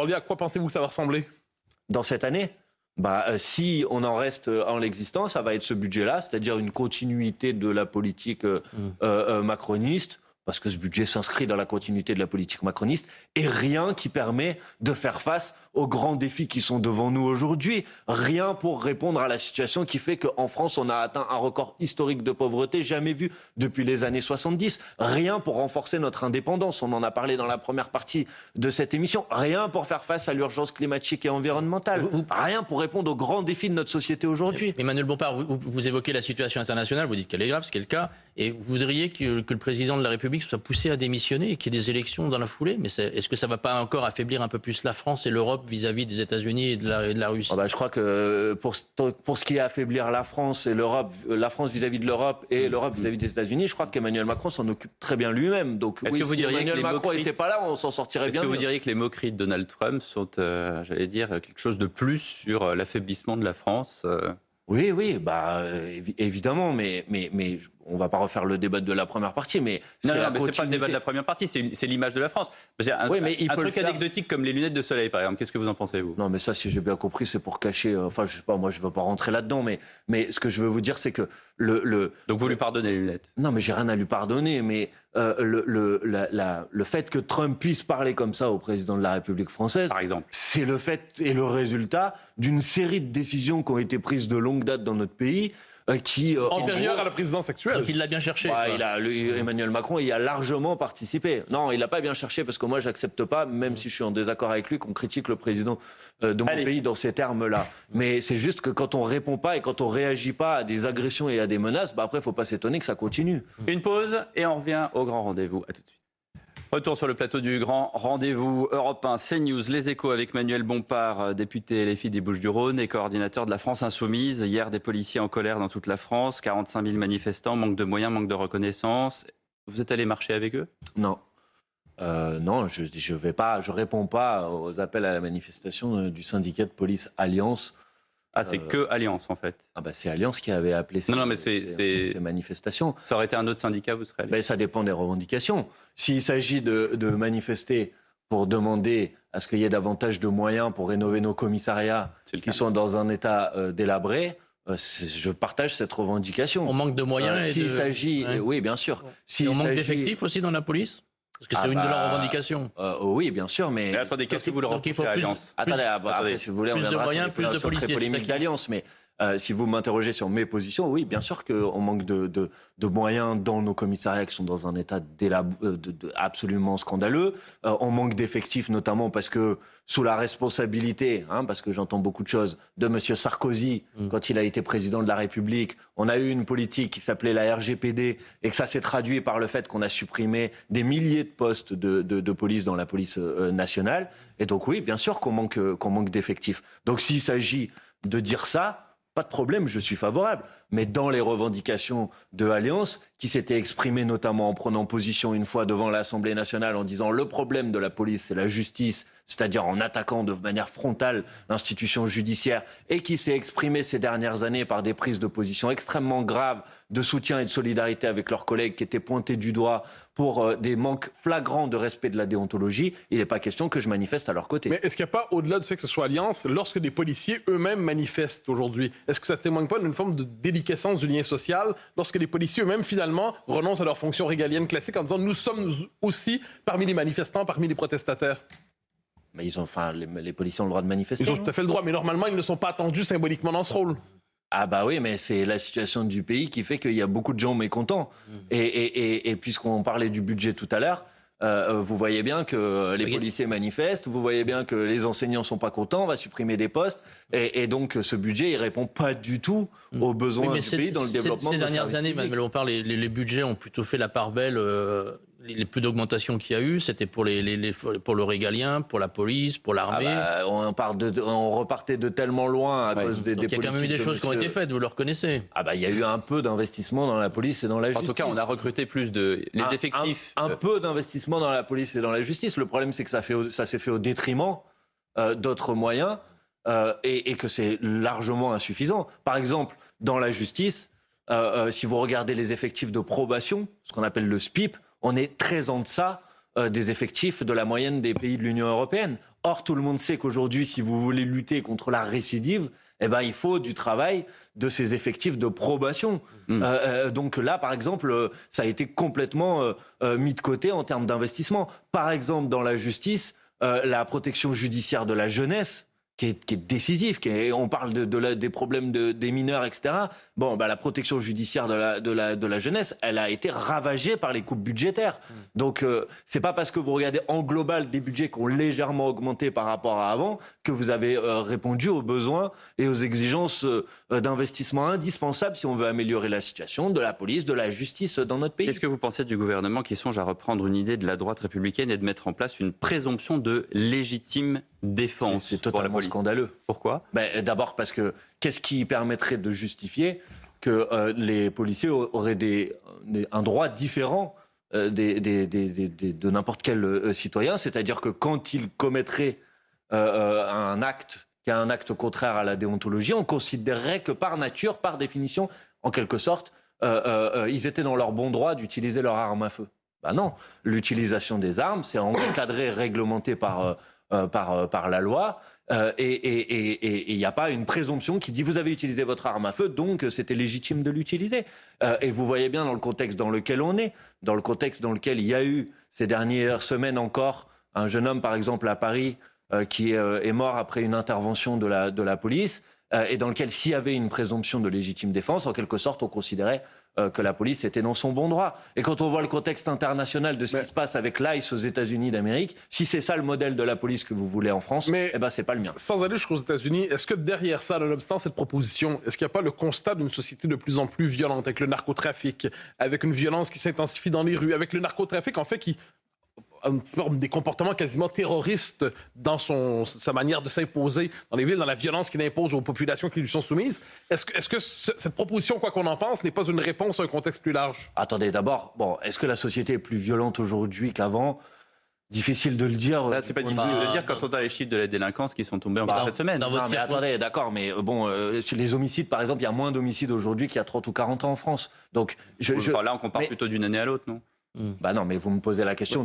lieu, à quoi pensez-vous que ça va ressembler? Dans cette année, si on en reste en l'existence, ça va être ce budget-là, c'est-à-dire une continuité de la politique macroniste, parce que ce budget s'inscrit dans la continuité de la politique macroniste, et rien qui permet de faire face aux grands défis qui sont devant nous aujourd'hui. Rien pour répondre à la situation qui fait qu'en France, on a atteint un record historique de pauvreté jamais vu depuis les années 70. Rien pour renforcer notre indépendance. On en a parlé dans la première partie de cette émission. Rien pour faire face à l'urgence climatique et environnementale. Rien pour répondre aux grands défis de notre société aujourd'hui. Emmanuel Bompard, vous évoquez la situation internationale, vous dites qu'elle est grave, ce qui est le cas, et vous voudriez que le président de la République soit poussé à démissionner et qu'il y ait des élections dans la foulée. Mais est-ce que ça ne va pas encore affaiblir un peu plus la France et l'Europe vis-à-vis des États-Unis et de la Russie? Je crois que pour ce qui est affaiblir la France et l'Europe, la France vis-à-vis de l'Europe et l'Europe vis-à-vis des États-Unis, je crois qu'Emmanuel Macron s'en occupe très bien lui-même. Donc, est-ce que vous diriez si Emmanuel Macron n'était pas là, on s'en sortirait bien. Est-ce que vous diriez que les moqueries de Donald Trump sont, j'allais dire, quelque chose de plus sur l'affaiblissement de la France? Oui, évidemment, mais on ne va pas refaire le débat de la première partie, mais non, mais c'est pas le débat de la première partie, c'est l'image de la France. Un truc anecdotique comme les lunettes de soleil, par exemple, qu'est-ce que vous en pensez, vous? Non, mais ça, si j'ai bien compris, c'est pour cacher. Enfin, je sais pas, moi, je ne veux pas rentrer là-dedans, mais ce que je veux vous dire, c'est que Donc vous lui pardonnez les lunettes? Non, mais j'ai rien à lui pardonner, mais le fait que Trump puisse parler comme ça au président de la République française, par exemple, c'est le fait et le résultat d'une série de décisions qui ont été prises de longue date dans notre pays. Antérieur à la présidence actuelle. Donc il l'a bien cherché. Emmanuel Macron y a largement participé. Non, il l'a pas bien cherché parce que moi, j'accepte pas, même si je suis en désaccord avec lui, qu'on critique le président de mon pays dans ces termes-là. Mais c'est juste que quand on répond pas et quand on réagit pas à des agressions et à des menaces, après, il faut pas s'étonner que ça continue. Une pause et on revient au grand rendez-vous. À tout de suite. Retour sur le plateau du grand rendez-vous Europe 1, CNews, Les Échos avec Manuel Bompard, député LFI des Bouches-du-Rhône et coordinateur de la France Insoumise. Hier, des policiers en colère dans toute la France, 45 000 manifestants, manque de moyens, manque de reconnaissance. Vous êtes allé marcher avec eux? Non. Non, je vais pas, je réponds pas aux appels à la manifestation du syndicat de police Alliance. Ah, c'est que Alliance, en fait. C'est Alliance qui avait appelé ces manifestations. Ça aurait été un autre syndicat, vous serez allé? Ça dépend des revendications. S'il s'agit de manifester pour demander à ce qu'il y ait davantage de moyens pour rénover nos commissariats qui sont dans un état délabré, je partage cette revendication. On manque de moyens s'il s'agit, oui, bien sûr. On manque d'effectifs aussi dans la police? Parce que c'est une de leurs revendications. Oui, bien sûr, mais attendez, qu'est-ce que vous leur reprochez à Alliance? Après, si vous voulez, on viendra moyens, plus de policiers, très polémique d'Alliance, mais si vous m'interrogez sur mes positions, oui, bien sûr qu'on manque de moyens dans nos commissariats qui sont dans un état absolument scandaleux. On manque d'effectifs, notamment parce que sous la responsabilité, parce que j'entends beaucoup de choses, de M. Sarkozy, quand il a été président de la République, on a eu une politique qui s'appelait la RGPD et que ça s'est traduit par le fait qu'on a supprimé des milliers de postes de police dans la police nationale. Et donc oui, bien sûr qu'on manque d'effectifs. Donc s'il s'agit de dire ça, pas de problème, je suis favorable. Mais dans les revendications de Alliance, qui s'était exprimée notamment en prenant position une fois devant l'Assemblée nationale en disant le problème de la police, c'est la justice, c'est-à-dire en attaquant de manière frontale l'institution judiciaire, et qui s'est exprimée ces dernières années par des prises de position extrêmement graves de soutien et de solidarité avec leurs collègues qui étaient pointés du doigt pour des manques flagrants de respect de la déontologie, il n'est pas question que je manifeste à leur côté. Mais est-ce qu'il n'y a pas, au-delà du fait que ce soit Alliance, lorsque des policiers eux-mêmes manifestent aujourd'hui, est-ce que ça ne témoigne pas d'une forme de déliquescence du lien social lorsque les policiers eux-mêmes, finalement, renoncent à leur fonction régalienne classique en disant « nous sommes aussi parmi les manifestants, parmi les protestataires » Mais les policiers ont le droit de manifester. Ils ont tout à fait le droit, mais normalement, ils ne sont pas attendus symboliquement dans ce rôle. Ah bah oui, mais c'est la situation du pays qui fait qu'il y a beaucoup de gens mécontents. Et puisqu'on parlait du budget tout à l'heure, vous voyez bien que les policiers manifestent, vous voyez bien que les enseignants sont pas contents, on va supprimer des postes. Et donc ce budget, il répond pas du tout aux besoins du pays dans le développement. Ces dernières années, Manuel, les budgets ont plutôt fait la part belle. Les peu d'augmentation qu'il y a eu, c'était pour le régalien, pour la police, pour l'armée. On repartait de tellement loin à cause des politiques. Il y a quand même eu des choses qui ont été faites, vous le reconnaissez. Il y a eu un peu d'investissement dans la police et dans la justice. En tout cas, on a recruté plus de effectifs. Un peu d'investissement dans la police et dans la justice. Le problème, c'est que ça s'est fait au détriment d'autres moyens et que c'est largement insuffisant. Par exemple, dans la justice, si vous regardez les effectifs de probation, ce qu'on appelle le SPIP, on est très en deçà des effectifs de la moyenne des pays de l'Union européenne. Or, tout le monde sait qu'aujourd'hui, si vous voulez lutter contre la récidive, il faut du travail de ces effectifs de probation. Donc là, par exemple, ça a été complètement mis de côté en termes d'investissement. Par exemple, dans la justice, la protection judiciaire de la jeunesse, qui est décisif. On parle des problèmes des mineurs, etc. La protection judiciaire de la jeunesse, elle a été ravagée par les coupes budgétaires. Donc, c'est pas parce que vous regardez en global des budgets qui ont légèrement augmenté par rapport à avant que vous avez répondu aux besoins et aux exigences d'investissement indispensables si on veut améliorer la situation de la police, de la justice dans notre pays. Qu'est-ce que vous pensez du gouvernement qui songe à reprendre une idée de la droite républicaine et de mettre en place une présomption de légitime défense? C'est totalement scandaleux. Pourquoi? D'abord parce que qu'est-ce qui permettrait de justifier que les policiers auraient un droit différent de n'importe quel citoyen? C'est-à-dire que quand ils commettraient un acte qui est un acte contraire à la déontologie, on considérerait que par nature, par définition, en quelque sorte, ils étaient dans leur bon droit d'utiliser leur arme à feu. Non, l'utilisation des armes, c'est encadré, réglementé par la loi, et il n'y a pas une présomption qui dit vous avez utilisé votre arme à feu, donc c'était légitime de l'utiliser. Et vous voyez bien dans le contexte dans lequel on est, dans le contexte dans lequel il y a eu ces dernières semaines encore un jeune homme, par exemple à Paris, qui est mort après une intervention de la police, et dans lequel s'il y avait une présomption de légitime défense, en quelque sorte on considérait que la police était dans son bon droit. Et quand on voit le contexte international de ce qui se passe avec l'ICE aux États-Unis d'Amérique, si c'est ça le modèle de la police que vous voulez en France, c'est pas le mien. Sans aller jusqu'aux États-Unis, est-ce que derrière ça, nonobstant cette proposition, est-ce qu'il n'y a pas le constat d'une société de plus en plus violente avec le narcotrafic, avec une violence qui s'intensifie dans les rues, avec le narcotrafic en fait qui des comportements quasiment terroristes dans sa manière de s'imposer dans les villes, dans la violence qu'il impose aux populations qui lui sont soumises. Est-ce que cette proposition, quoi qu'on en pense, n'est pas une réponse à un contexte plus large? Attendez, d'abord, est-ce que la société est plus violente aujourd'hui qu'avant? Difficile de le dire. C'est pas difficile de le dire quand on a les chiffres de la délinquance qui sont tombés encore cette semaine. Mais attendez, d'accord, mais sur les homicides, par exemple, il y a moins d'homicides aujourd'hui qu'il y a 30 ou 40 ans en France. Donc, là, on compare plutôt d'une année à l'autre, non? Non, mais vous me posez la question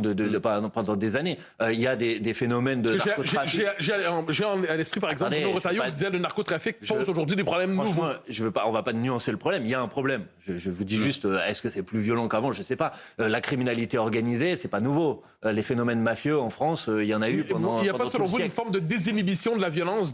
pendant des années. Il y a des phénomènes de narcotrafic. J'ai à l'esprit, par exemple, Bruno Retailleau qui disait que le narcotrafic pose aujourd'hui des problèmes nouveaux. On va pas nuancer le problème. Il y a un problème. Je vous dis juste, est-ce que c'est plus violent qu'avant? Je sais pas. La criminalité organisée, c'est pas nouveau. Les phénomènes mafieux en France, il y en a eu pendant. Il n'y a pas, selon vous, une forme de désinhibition de la violence,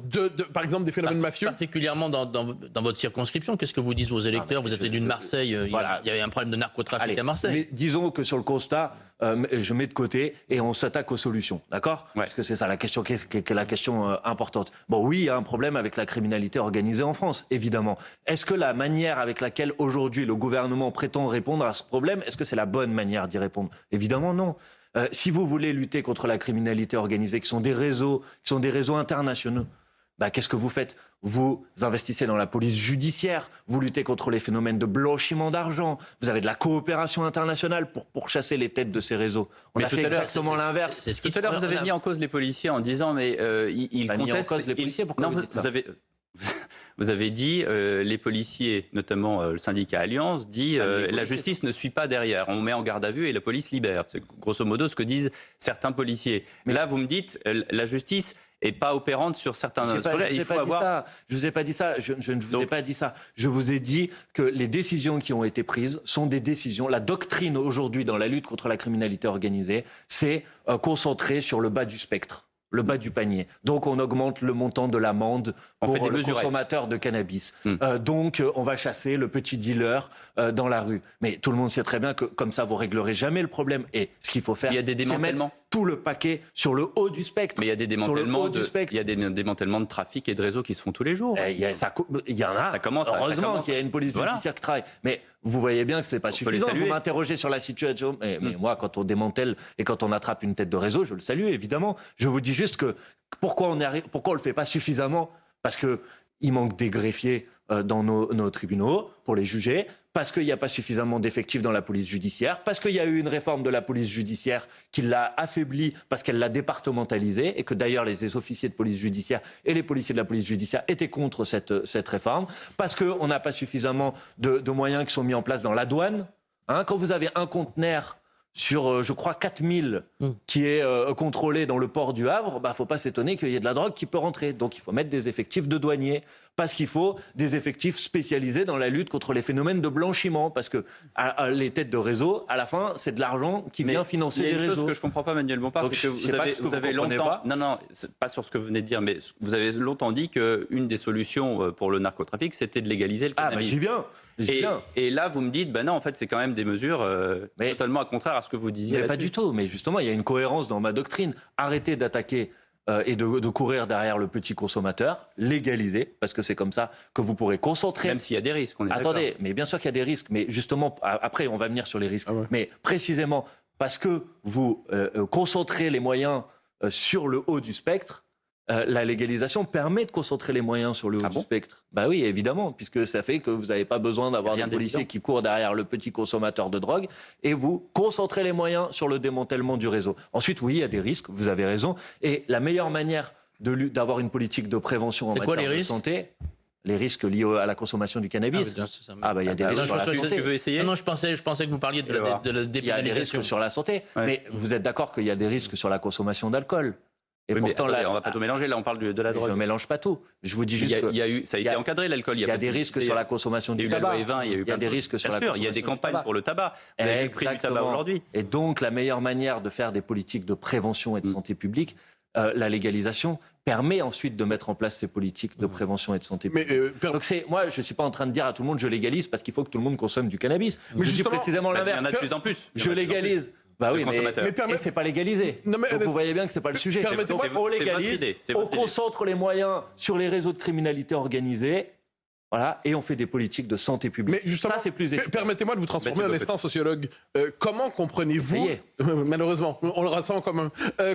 par exemple, des phénomènes mafieux? Particulièrement dans votre circonscription, qu'est-ce que vous disent vos électeurs? Vous êtes élu de Marseille. Il y avait un problème de narcotrafic à Marseille. Mais disons que sur le constat, je mets de côté et on s'attaque aux solutions, d'accord? Parce que c'est ça la question qui est la question importante. Oui, il y a un problème avec la criminalité organisée en France, évidemment. Est-ce que la manière avec laquelle aujourd'hui le gouvernement prétend répondre à ce problème, est-ce que c'est la bonne manière d'y répondre? Évidemment non. Si vous voulez lutter contre la criminalité organisée, qui sont des réseaux internationaux, qu'est-ce que vous faites? Vous investissez dans la police judiciaire, vous luttez contre les phénomènes de blanchiment d'argent, vous avez de la coopération internationale pour pourchasser les têtes de ces réseaux. On a fait exactement l'inverse. Tout à l'heure, vous avez mis en cause les policiers en disant ils contestent... Mis en cause les policiers, pourquoi vous dites ça? Vous avez dit, les policiers, notamment le syndicat Alliance, dit la justice ne suit pas derrière. On met en garde à vue et la police libère. C'est grosso modo ce que disent certains policiers. Mais là, vous me dites, la justice n'est pas opérante sur certains sujets. Je ne vous ai pas dit ça. Je ne vous ai pas dit ça. Je vous ai dit que les décisions qui ont été prises sont des décisions. La doctrine aujourd'hui dans la lutte contre la criminalité organisée, c'est concentrée sur le bas du spectre. le bas du panier. Donc, on augmente le montant de l'amende pour fait des le mesurettes. consommateur de cannabis. Donc, on va chasser le petit dealer dans la rue. Mais tout le monde sait très bien que comme ça, vous réglerez jamais le problème. Et ce qu'il faut faire, Il y a des c'est mettre démantèlements. tout le paquet sur le haut du spectre. Mais il y a des Sur le démantèlements haut du spectre. il y a des démantèlements de trafic et de réseaux qui se font tous les jours. Il y en a. Ça commence à- ça Heureusement commence. qu'il y a une police Voilà. judiciaire qui travaille. Mais vous voyez bien que c'est pas peut les suffisant. Vous saluer. m'interrogez sur la situation. Mais moi, quand on démantèle et quand on attrape une tête de réseau, je le salue évidemment. Je vous dis juste que pourquoi on le fait pas suffisamment? Parce que il manque des greffiers dans nos tribunaux pour les juger, parce qu'il n'y a pas suffisamment d'effectifs dans la police judiciaire, parce qu'il y a eu une réforme de la police judiciaire qui l'a affaiblie, parce qu'elle l'a départementalisée, et que d'ailleurs les officiers de police judiciaire et les policiers de la police judiciaire étaient contre cette réforme, parce qu'on n'a pas suffisamment de moyens qui sont mis en place dans la douane. Quand vous avez un conteneur sur, je crois, 4000 qui est contrôlé dans le port du Havre, faut pas s'étonner qu'il y ait de la drogue qui peut rentrer. Donc il faut mettre des effectifs de douaniers, parce qu'il faut des effectifs spécialisés dans la lutte contre les phénomènes de blanchiment, parce que les têtes de réseau, à la fin, c'est de l'argent qui vient financer il y a les une chose réseaux. que je comprends pas, Manuel Bompard, Donc, c'est que je sais pas ce que vous avez vous comprenez longtemps... pas. Non, c'est pas sur ce que vous venez de dire, mais vous avez longtemps dit qu'une des solutions pour le narcotrafic, c'était de légaliser le cannabis. J'y viens. Et là, vous me dites, non, en fait, c'est quand même des mesures Mais- totalement à contraire à ce que vous disiez. Mais pas là-dessus. du tout. Mais justement, il y a une cohérence dans ma doctrine. Arrêtez d'attaquer et de courir derrière le petit consommateur, légaliser, parce que c'est comme ça que vous pourrez concentrer. Même s'il y a des risques, on est Attendez, mais bien sûr qu'il y a des risques. Mais justement, après, on va venir sur les risques. Ah ouais. Mais précisément, parce que vous concentrez les moyens sur le haut du spectre, la légalisation permet de concentrer les moyens sur le haut du spectre. Bah oui, évidemment, puisque ça fait que vous n'avez pas besoin d'avoir des Rien policiers d'évident. qui courent derrière le petit consommateur de drogue, et vous concentrez les moyens sur le démantèlement du réseau. Ensuite, oui, il y a des risques, vous avez raison, et la meilleure manière d'avoir une politique de prévention en C'est quoi, matière les de risques santé, les risques liés à la consommation du cannabis. Il y a des risques sur la santé. Tu veux essayer? Non, je pensais que vous parliez de la Il y a des dépénalisation. risques sur la santé, Ouais. mais vous êtes d'accord qu'il y a des risques sur la consommation d'alcool. Et Oui, mais pourtant, attendez, là, on va pas tout mélanger, là on parle de la je drogue. ne mélange pas tout. Je vous dis Il juste y a, que il y a eu, ça a il y été a- encadré l'alcool. il y a des risques sur la consommation Il y a du eu la tabac. loi Evin, il y a eu Il y plein a de des choses. risques sur Bien la sûr, il y a des consommation du campagnes tabac. pour le tabac. Vous avez le prix du tabac Exactement. aujourd'hui. Et donc, la meilleure manière de faire des politiques de prévention et de santé publique, la légalisation, permet ensuite de mettre en place ces politiques de prévention et de santé Mais, publique. Donc moi, je ne suis pas en train de dire à tout le monde je légalise parce qu'il faut que tout le monde consomme du cannabis. Mais Je dis justement, précisément Il y l'inverse. en a de plus en plus. Il y en Je a de plus en plus. légalise. Bah oui, consommateurs. Mais et c'est pas légalisé. Non, mais- Donc vous voyez bien que c'est pas le sujet. Permettez-moi- Donc on c'est votre légalise, idée, c'est on votre idée. concentre les moyens sur les réseaux de criminalité organisée, voilà, et on fait des politiques de santé publique. Mais justement, ça c'est plus efficace. permettez-moi de vous transformer Mathieu en Bocquet. instant sociologue. Comment comprenez-vous, Essayez. malheureusement, on le ressent en commun,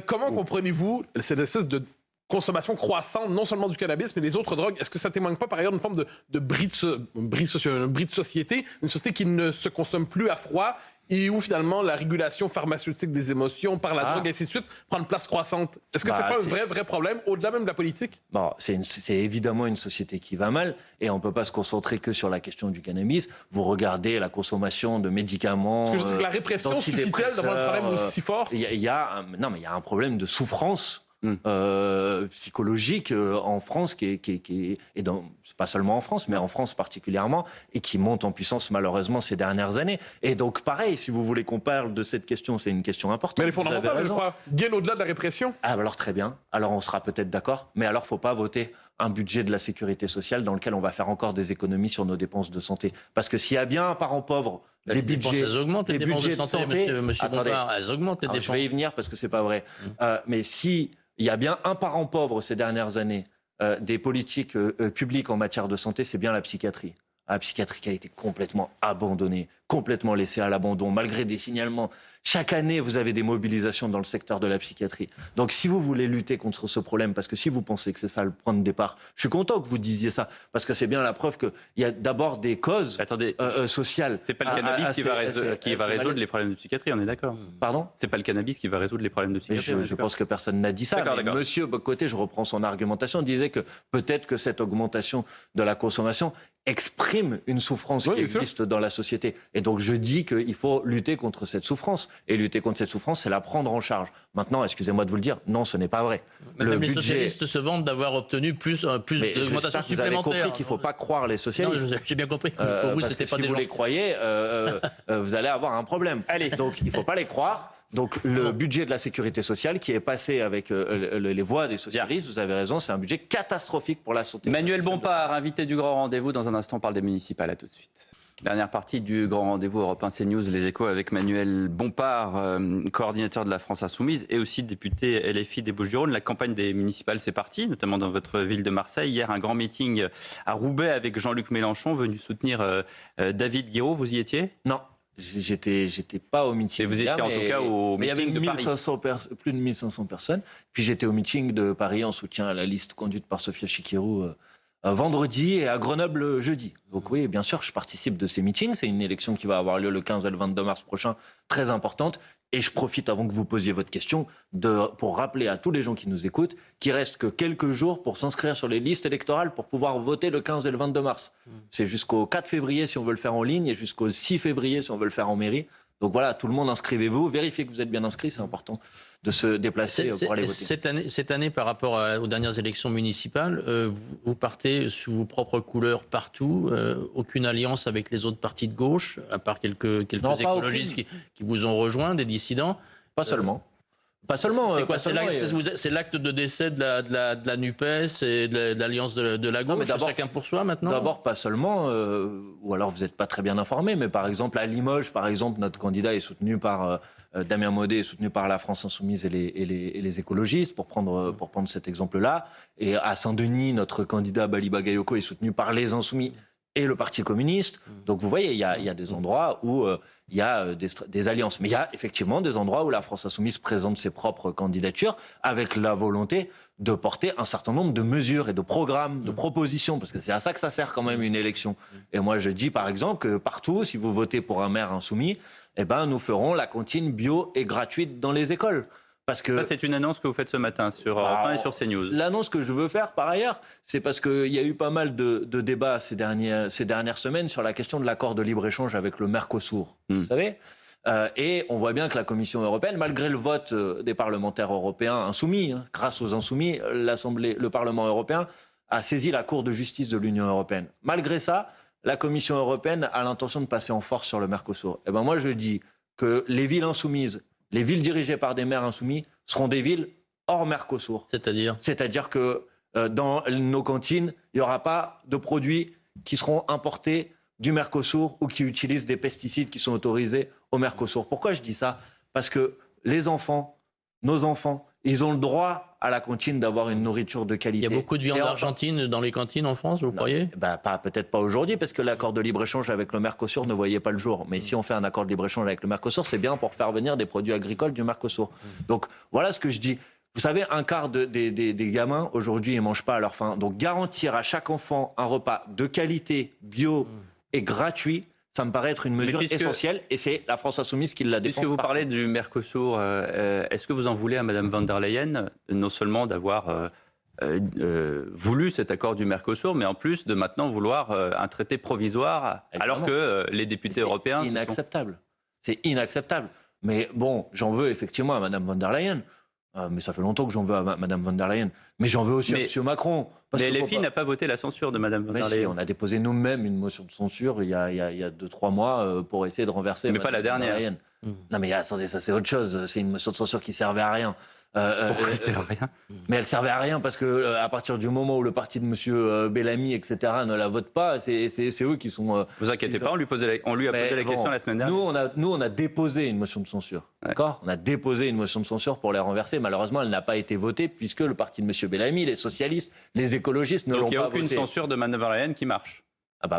comment comprenez-vous cette espèce de consommation croissante, non seulement du cannabis, mais des autres drogues? Est-ce que ça témoigne pas par ailleurs d'une forme de bris de société, une société qui ne se consomme plus à froid et où finalement la régulation pharmaceutique des émotions par la drogue et ainsi de suite prend une place croissante? Est-ce que c'est pas un vrai problème, au-delà même de la politique? Bon, c'est évidemment une société qui va mal et on ne peut pas se concentrer que sur la question du cannabis. Vous regardez la consommation de médicaments. Parce que je sais que la répression suffit-elle d'avoir un problème aussi fort? Il y a un problème de souffrance psychologique en France c'est pas seulement en France, mais en France particulièrement, et qui monte en puissance malheureusement ces dernières années. Et donc pareil, si vous voulez qu'on parle de cette question, c'est une question importante. Mais elle est Vous avez fondamentale, je raison. crois. Bien au-delà de la répression. Ah, bah alors très bien. Alors on sera peut-être d'accord. Mais alors, faut pas voter un budget de la sécurité sociale dans lequel on va faire encore des économies sur nos dépenses de santé. Parce que s'il y a bien un parent pauvre, Les dépenses, elles augmentent, les dépenses de santé, monsieur Attendez. Bompard, elles augmentent les Alors, dépenses. je vais y venir parce que c'est pas vrai. Mais si il y a bien un parent pauvre ces dernières années des politiques publiques en matière de santé, c'est bien la psychiatrie. La psychiatrie qui a été complètement abandonnée, complètement laissée à l'abandon, malgré des signalements. Chaque année, vous avez des mobilisations dans le secteur de la psychiatrie. Donc, si vous voulez lutter contre ce problème, parce que si vous pensez que c'est ça le point de départ, je suis content que vous disiez ça, parce que c'est bien la preuve qu'il y a d'abord des causes Attendez, sociales. c'est pas le cannabis qui va résoudre les problèmes de psychiatrie, on est d'accord? Pardon ? C'est pas le cannabis qui va résoudre les problèmes de Mais psychiatrie. on est je d'accord. pense que personne n'a dit ça. D'accord, Mais d'accord. Monsieur Bocoté, je reprends son argumentation, disait que peut-être que cette augmentation de la consommation exprime une souffrance Oui, qui bien sûr. existe dans la société. Et donc je dis qu'il faut lutter contre cette souffrance. Et lutter contre cette souffrance, c'est la prendre en charge. Maintenant, excusez-moi de vous le dire, non, ce n'est pas vrai. Même les socialistes se vantent d'avoir obtenu plus Mais d'augmentation j'espère que vous avez supplémentaire. compris qu'il ne faut pas croire les Non, socialistes. j'ai bien compris. Pour vous, Parce c'était que pas si des vous gens. les croyez, vous allez avoir un problème. Allez. Donc il ne faut pas les croire. Donc le budget de la sécurité sociale qui est passé avec les voix des socialistes, vous avez raison, c'est un budget catastrophique pour la santé. Manuel Bompard, invité du Grand Rendez-vous. Dans un instant, on parle des municipales. À tout de suite. Dernière partie du Grand Rendez-vous Europe 1 CNews, les échos avec Manuel Bompard, coordinateur de la France Insoumise et aussi député LFI des Bouches-du-Rhône. La campagne des municipales, c'est parti, notamment dans votre ville de Marseille. Hier, un grand meeting à Roubaix avec Jean-Luc Mélenchon, venu soutenir David Guiraud. Vous y étiez ? Non. J'étais pas au meeting. Et vous étiez en tout cas au meeting de Paris. Plus de 1500 personnes. Puis j'étais au meeting de Paris en soutien à la liste conduite par Sophia Chikirou vendredi et à Grenoble jeudi. Donc oui, bien sûr, je participe de ces meetings. C'est une élection qui va avoir lieu le 15 et le 22 mars prochain, très importante. Et je profite, avant que vous posiez votre question, pour rappeler à tous les gens qui nous écoutent qu'il reste que quelques jours pour s'inscrire sur les listes électorales pour pouvoir voter le 15 et le 22 mars. C'est jusqu'au 4 février si on veut le faire en ligne et jusqu'au 6 février si on veut le faire en mairie. Donc voilà, tout le monde inscrivez-vous, vérifiez que vous êtes bien inscrit, c'est important de se déplacer pour aller voter. Cette année, par rapport aux dernières élections municipales, vous partez sous vos propres couleurs partout, aucune alliance avec les autres partis de gauche, à part quelques écologistes qui vous ont rejoint, des dissidents. Pas seulement. Pas seulement. C'est quoi ? C'est l'acte de décès de la NUPES et de l'alliance de la gauche, chacun pour soi maintenant ? D'abord, pas seulement, ou alors vous n'êtes pas très bien informé, mais par exemple à Limoges, notre candidat est soutenu par Damien Maudet, est soutenu par la France Insoumise et les écologistes, pour prendre cet exemple-là. Et à Saint-Denis, notre candidat Bali Bagayoko est soutenu par les Insoumis et le Parti communiste. Donc vous voyez, il y a des endroits où il y a des alliances. Mais il y a effectivement des endroits où la France Insoumise présente ses propres candidatures avec la volonté de porter un certain nombre de mesures et de programmes, de propositions, parce que c'est à ça que ça sert quand même une élection. Et moi je dis par exemple que partout, si vous votez pour un maire insoumis, eh ben, nous ferons la cantine bio et gratuite dans les écoles. Parce que ça, c'est une annonce que vous faites ce matin sur Europe 1 et sur CNews. L'annonce que je veux faire, par ailleurs, c'est parce qu'il y a eu pas mal de débats ces dernières semaines sur la question de l'accord de libre-échange avec le Mercosur. Vous savez ? Et on voit bien que la Commission européenne, malgré le vote des parlementaires européens insoumis, grâce aux insoumis, le Parlement européen a saisi la Cour de justice de l'Union européenne. Malgré ça, la Commission européenne a l'intention de passer en force sur le Mercosur. Et ben moi, je dis que les villes insoumises, les villes dirigées par des maires insoumis seront des villes hors Mercosur. C'est-à-dire que dans nos cantines, il n'y aura pas de produits qui seront importés du Mercosur ou qui utilisent des pesticides qui sont autorisés au Mercosur. Pourquoi je dis ça ? Parce que les enfants, nos enfants, ils ont le droit à la cantine d'avoir une nourriture de qualité. Il y a beaucoup de viande argentine dans les cantines en France, vous croyez ? Peut-être pas aujourd'hui, parce que l'accord de libre-échange avec le Mercosur ne voyait pas le jour. Mais si on fait un accord de libre-échange avec le Mercosur, c'est bien pour faire venir des produits agricoles du Mercosur. Donc voilà ce que je dis. Vous savez, un quart des gamins, aujourd'hui, ils ne mangent pas à leur faim. Donc garantir à chaque enfant un repas de qualité, bio et gratuit, ça me paraît être une mesure essentielle, et c'est la France Insoumise qui l'a défend. Puisque vous parlez du Mercosur, est-ce que vous en voulez à Mme von der Leyen, non seulement d'avoir voulu cet accord du Mercosur, mais en plus de maintenant vouloir un traité provisoire, alors que les députés européens... C'est inacceptable. C'est inacceptable. Mais bon, j'en veux effectivement à Mme von der Leyen. Mais ça fait longtemps que j'en veux à Mme von der Leyen. Mais j'en veux aussi à M. Macron. Mais LFI n'a pas voté la censure de Mme von der Leyen. Si, on a déposé nous-mêmes une motion de censure il y a 2-3 mois pour essayer de renverser mais Mme pas la dernière. Non mais attendez, ça c'est autre chose. C'est une motion de censure qui servait à rien. Pourquoi elle sert à rien ? Mais elle servait à rien parce que à partir du moment où le parti de M. Bellamy, etc., ne la vote pas, c'est eux qui sont... Vous inquiétez pas, on lui a posé la question la semaine dernière. Nous, on a déposé une motion de censure. D'accord ? On a déposé une motion de censure pour les renverser. Malheureusement, elle n'a pas été votée puisque le parti de M. Bellamy, les socialistes, les écologistes ne l'ont pas votée. Donc il n'y a aucune censure de Mme von der Leyen qui marche ?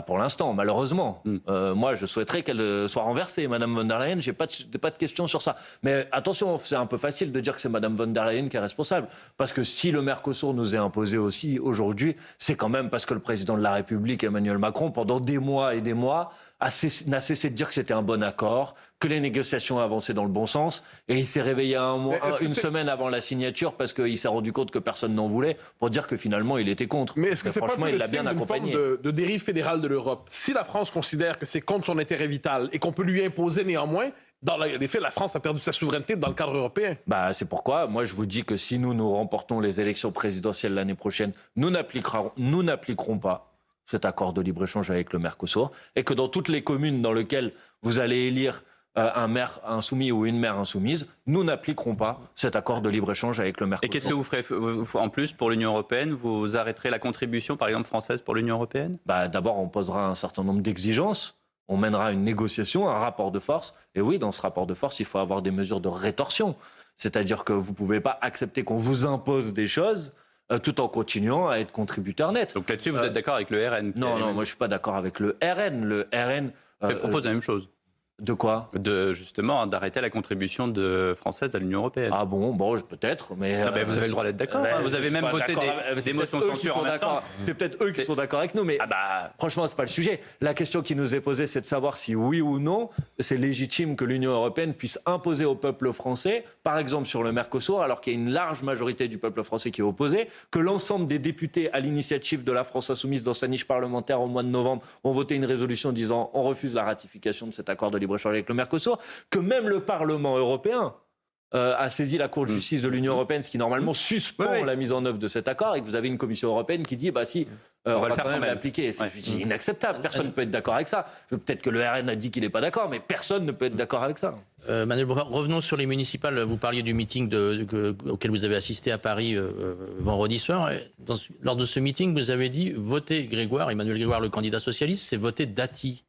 Pour l'instant, malheureusement. Moi, je souhaiterais qu'elle soit renversée, Mme von der Leyen. J'ai pas de questions sur ça. Mais attention, c'est un peu facile de dire que c'est Mme von der Leyen qui est responsable. Parce que si le Mercosur nous est imposé aussi aujourd'hui, c'est quand même parce que le président de la République, Emmanuel Macron, pendant des mois et des mois, n'a cessé de dire que c'était un bon accord, que les négociations avançaient dans le bon sens, et il s'est réveillé une semaine avant la signature parce qu'il s'est rendu compte que personne n'en voulait, pour dire que finalement il était contre. Mais est-ce que c'est pas franchement, il l'a signe bien d'une accompagné. forme de dérive fédérale de l'Europe ? Si la France considère que c'est contre son intérêt vital et qu'on peut lui imposer néanmoins, dans les faits, la France a perdu sa souveraineté dans le cadre européen. C'est pourquoi, moi je vous dis que si nous remportons les élections présidentielles l'année prochaine, nous n'appliquerons pas cet accord de libre-échange avec le Mercosur, et que dans toutes les communes dans lesquelles vous allez élire un maire insoumis ou une maire insoumise, nous n'appliquerons pas cet accord de libre-échange avec le Mercosur. Et qu'est-ce que vous ferez en plus pour l'Union européenne? Vous arrêterez la contribution, par exemple, française pour l'Union européenne? D'abord, on posera un certain nombre d'exigences. On mènera une négociation, un rapport de force. Et oui, dans ce rapport de force, il faut avoir des mesures de rétorsion. C'est-à-dire que vous ne pouvez pas accepter qu'on vous impose des choses tout en continuant à être contributeur net. Donc là-dessus, vous êtes d'accord avec le RN? Non, moi je ne suis pas d'accord avec le RN. Le RN propose la même chose. De quoi? Justement, d'arrêter la contribution française à l'Union européenne. Ah bon, peut-être, mais... vous avez le droit d'être d'accord. Vous avez même voté des motions de censure en même temps. C'est peut-être eux qui sont d'accord avec nous, mais franchement, c'est pas le sujet. La question qui nous est posée, c'est de savoir si oui ou non, c'est légitime que l'Union européenne puisse imposer au peuple français, par exemple sur le Mercosur, alors qu'il y a une large majorité du peuple français qui est opposé, que l'ensemble des députés à l'initiative de la France insoumise dans sa niche parlementaire au mois de novembre ont voté une résolution disant on refuse la ratification de cet accord de libre-échange avec le Mercosur, que même le Parlement européen a saisi la Cour de justice de l'Union européenne, ce qui normalement suspend la mise en œuvre de cet accord, et que vous avez une Commission européenne qui dit si, on va quand même l'appliquer. C'est inacceptable. Personne ne peut être d'accord avec ça. Peut-être que le RN a dit qu'il n'est pas d'accord, mais personne ne peut être d'accord avec ça. Manuel Bompard, revenons sur les municipales. Vous parliez du meeting auquel vous avez assisté à Paris vendredi soir. Lors de ce meeting, vous avez dit voter Grégoire, Emmanuel Grégoire, le candidat socialiste, c'est voter Dati.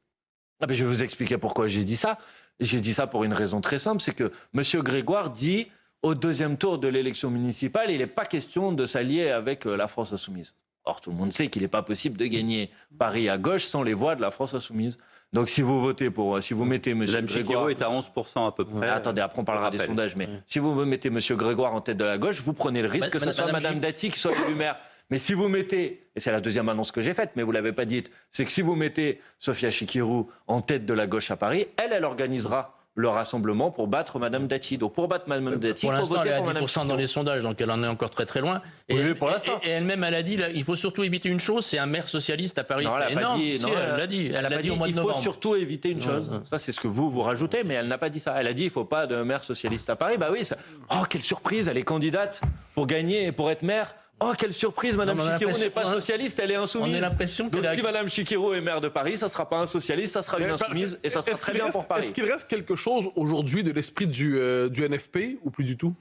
Je vais vous expliquer pourquoi j'ai dit ça. J'ai dit ça pour une raison très simple, c'est que M. Grégoire dit au deuxième tour de l'élection municipale, il n'est pas question de s'allier avec la France insoumise. Or, tout le monde sait qu'il n'est pas possible de gagner Paris à gauche sans les voix de la France insoumise. Donc, si vous votez si vous mettez M. Grégoire... Chikiro est à 11% à peu près. Attendez, après on parlera des sondages, mais si vous mettez M. Grégoire en tête de la gauche, vous prenez le risque que ce soit Mme Dati qui soit élue maire. Mais si vous mettez, et c'est la deuxième annonce que j'ai faite, mais vous ne l'avez pas dite, c'est que si vous mettez Sophia Chikirou en tête de la gauche à Paris, elle organisera le rassemblement pour battre Mme Dati. Donc pour battre Mme Dati, pour il faut l'instant, voter elle est à pour 10% Mme Chikirou. dans les sondages, donc elle en est encore très très loin. Oui, pour l'instant. Et elle-même, elle a dit, il faut surtout éviter une chose, c'est un maire socialiste à Paris. Non, elle n'a pas dit. Elle l'a dit. Elle l'a dit au mois de novembre. Il faut surtout éviter une chose. Ça, c'est ce que vous rajoutez, mais elle n'a pas dit ça. Elle a dit il ne faut pas de maire socialiste à Paris. Oui, ça... Oh, quelle surprise, elle est candidate pour gagner et pour être maire. Oh, quelle surprise, Mme Chikirou n'est pas socialiste, elle est insoumise. On a l'impression que si Mme Chikirou est maire de Paris, ça ne sera pas un socialiste, ça sera une insoumise, et ça sera très bien pour Paris. Est-ce qu'il reste quelque chose aujourd'hui de l'esprit du NFP, ou plus du tout?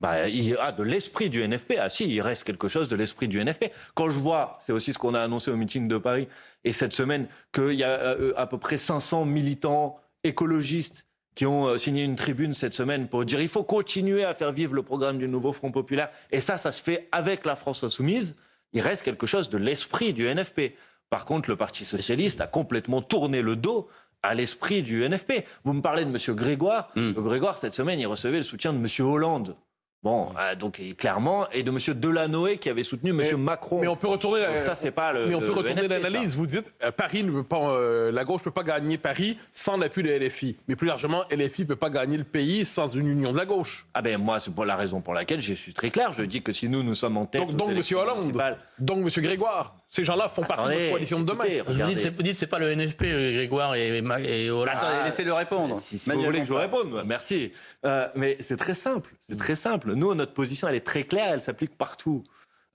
Il y a de l'esprit du NFP. Ah si, il reste quelque chose de l'esprit du NFP. Quand je vois, c'est aussi ce qu'on a annoncé au meeting de Paris, et cette semaine, qu'il y a à peu près 500 militants écologistes qui ont signé une tribune cette semaine pour dire il faut continuer à faire vivre le programme du nouveau Front populaire. Et ça se fait avec la France insoumise. Il reste quelque chose de l'esprit du NFP. Par contre, le Parti socialiste a complètement tourné le dos à l'esprit du NFP. Vous me parlez de M. Grégoire. Grégoire, cette semaine, il recevait le soutien de M. Hollande. Bon, donc clairement, et de M. Delanoë qui avait soutenu M. Macron. Mais on peut retourner. Donc ça, c'est pas le. Mais on peut retourner NFP, l'analyse. Vous dites, Paris ne peut pas, la gauche ne peut pas gagner Paris sans l'appui de LFI. Mais plus largement, LFI ne peut pas gagner le pays sans une union de la gauche. Moi, c'est la raison pour laquelle je suis très clair. Je dis que si nous sommes en tête. Donc M. Hollande, donc M. Grégoire, ces gens-là font partie de notre coalition de demain. Vous dites, c'est pas le NFP, Grégoire et Hollande. Attendez, laissez-le répondre. Si vous voulez que je vous réponde, merci. Mais c'est très simple. C'est très simple. Nous, notre position, elle est très claire. Elle s'applique partout.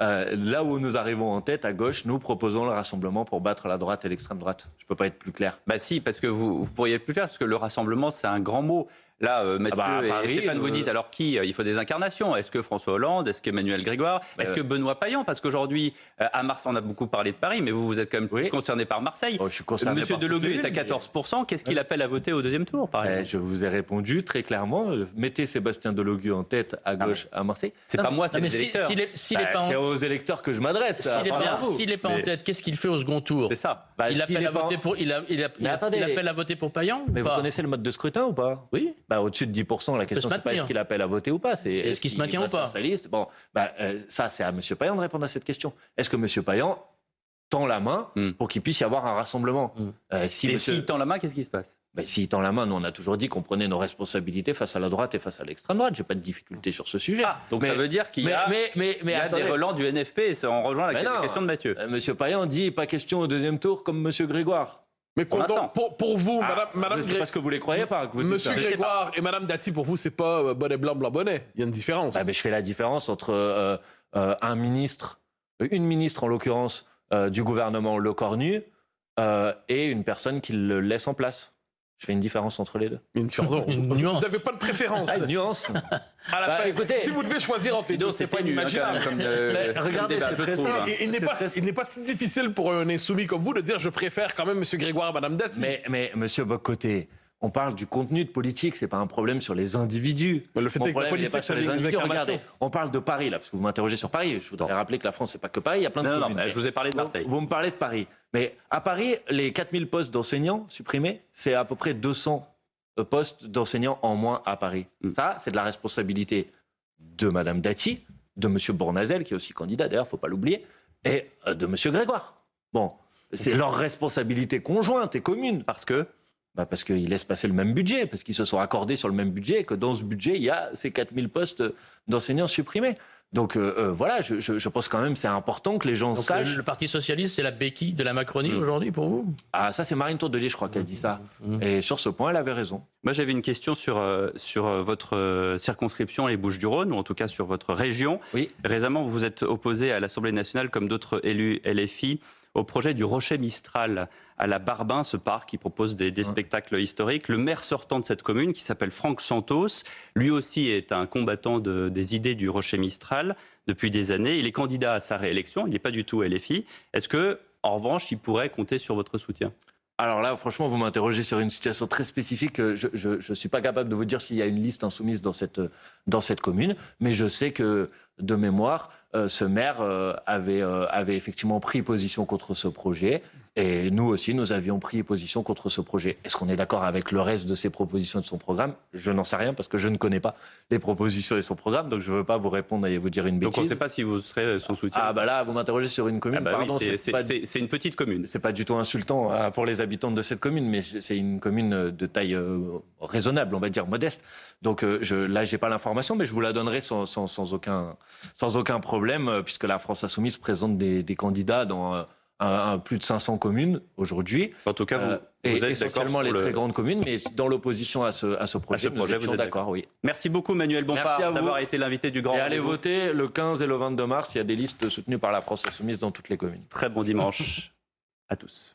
Là où nous arrivons en tête, à gauche, nous proposons le rassemblement pour battre la droite et l'extrême droite. Je ne peux pas être plus clair. Si, parce que vous pourriez être plus clair, parce que le rassemblement, c'est un grand mot. Là, Mathieu et Stéphane vous disent, alors qui? Il faut des incarnations. Est-ce que François Hollande? Est-ce qu'Emmanuel Grégoire? Est-ce que Benoît Payan? Parce qu'aujourd'hui, à Marseille, on a beaucoup parlé de Paris, mais vous êtes quand même plus concerné par Marseille. Je suis concerné Monsieur par Delogu est à 14%. Qu'est-ce qu'il appelle à voter au deuxième tour, par exemple? Je vous ai répondu très clairement. Mettez Sébastien Delogu en tête à gauche à Marseille. C'est pas moi, c'est les électeurs. C'est aux électeurs que je m'adresse. S'il n'est pas en tête, qu'est-ce qu'il fait au second tour? C'est ça. Il appelle à voter pour Payan? Mais vous connaissez le mode de scrutin ou pas? Oui. Au-dessus de 10%, la question, c'est pas est-ce qu'il appelle à voter ou pas. C'est est-ce qu'il se maintient ou pas? Bon, ça, c'est à M. Payan de répondre à cette question. Est-ce que M. Payan tend la main pour qu'il puisse y avoir un rassemblement? S'il tend la main, qu'est-ce qui se passe? S'il tend la main, nous, on a toujours dit qu'on prenait nos responsabilités face à la droite et face à l'extrême droite. J'ai pas de difficulté sur ce sujet. Donc ça veut dire qu'il y a, des relents du NFP, et on rejoint la question de Mathieu. M. Payan dit pas question au deuxième tour comme M. Grégoire. Mais pour vous, Madame c'est parce que vous les croyez pas. Que vous Monsieur Grégoire et Madame Dati, pour vous, c'est pas bonnet blanc, blanc bonnet. Il y a une différence. Je fais la différence entre une ministre en l'occurrence du gouvernement Lecornu et une personne qui le laisse en place. Je fais une différence entre les deux. Une différence. Une Vous nuance. n'avez pas de préférence. Ah, une nuance. À la fin, écoutez, si vous devez choisir entre les deux, c'est pas inimaginable. Mais regardez, débat, c'est je très trouve. simple. Il n'est pas si difficile pour un insoumis comme vous de dire je préfère quand même M. Grégoire à Mme Dati. Mais monsieur Bocoté, on parle du contenu de politique, c'est pas un problème sur les individus. Mais le fait Mon est que la problème, il est politique, pas sur c'est les des individus. incarnations. Regardez, on parle de Paris là, parce que vous m'interrogez sur Paris. Je voudrais rappeler que la France, c'est pas que Paris, il y a plein de Non, communes. je vous ai parlé de Marseille. Vous me parlez de Paris. Mais à Paris, les 4000 postes d'enseignants supprimés, c'est à peu près 200 postes d'enseignants en moins à Paris. Ça, c'est de la responsabilité de Mme Dati, de M. Bournazel, qui est aussi candidat, d'ailleurs, il ne faut pas l'oublier, et de M. Grégoire. Bon, c'est leur responsabilité conjointe et commune. Parce que Parce qu'ils laissent passer le même budget, parce qu'ils se sont accordés sur le même budget, et que dans ce budget, il y a ces 4000 postes d'enseignants supprimés. Donc voilà, je pense quand même que c'est important que les gens Donc sachent. le Parti socialiste, c'est la béquille de la Macronie aujourd'hui pour vous? Ah, ça, c'est Marine Tourdelier, je crois, qui a dit ça. Et sur ce point, elle avait raison. moi, j'avais une question sur votre circonscription, les Bouches-du-Rhône, ou en tout cas sur votre région. Oui. Récemment, vous vous êtes opposé à l'Assemblée nationale, comme d'autres élus LFI, au projet du Rocher Mistral à la Barbin, ce parc qui propose des spectacles historiques. Le maire sortant de cette commune, qui s'appelle Franck Santos, lui aussi est un combattant des idées du Rocher Mistral depuis des années. Il est candidat à sa réélection, il n'est pas du tout LFI. Est-ce que, en revanche, il pourrait compter sur votre soutien ? Alors là, franchement, vous m'interrogez sur une situation très spécifique. Je ne suis pas capable de vous dire s'il y a une liste insoumise dans cette commune, mais je sais que, de mémoire, ce maire avait effectivement pris position contre ce projet. Et nous aussi, nous avions pris position contre ce projet. Est-ce qu'on est d'accord avec le reste de ses propositions et de son programme ? Je n'en sais rien parce que je ne connais pas les propositions et son programme, donc je ne veux pas vous répondre et vous dire une bêtise. Donc on ne sait pas si vous serez son soutien. Ah bah là, vous m'interrogez sur une commune. Ah bah oui, pardon, c'est une petite commune. c'est pas du tout insultant pour les habitants de cette commune, mais c'est une commune de taille raisonnable, on va dire modeste. Donc là, j'ai pas l'information, mais je vous la donnerai sans aucun problème, puisque la France Insoumise présente des candidats dans plus de 500 communes aujourd'hui. En tout cas, vous et êtes essentiellement d'accord les sur très grandes communes, mais dans l'opposition à ce projet, nous vous étions êtes d'accord, oui. Merci beaucoup, Manuel Bompard, Merci à vous. d'avoir été l'invité du Grand Et allez Rendez-vous. voter le 15 et le 22 mars, il y a des listes soutenues par la France Insoumise dans toutes les communes. Très bon dimanche à tous.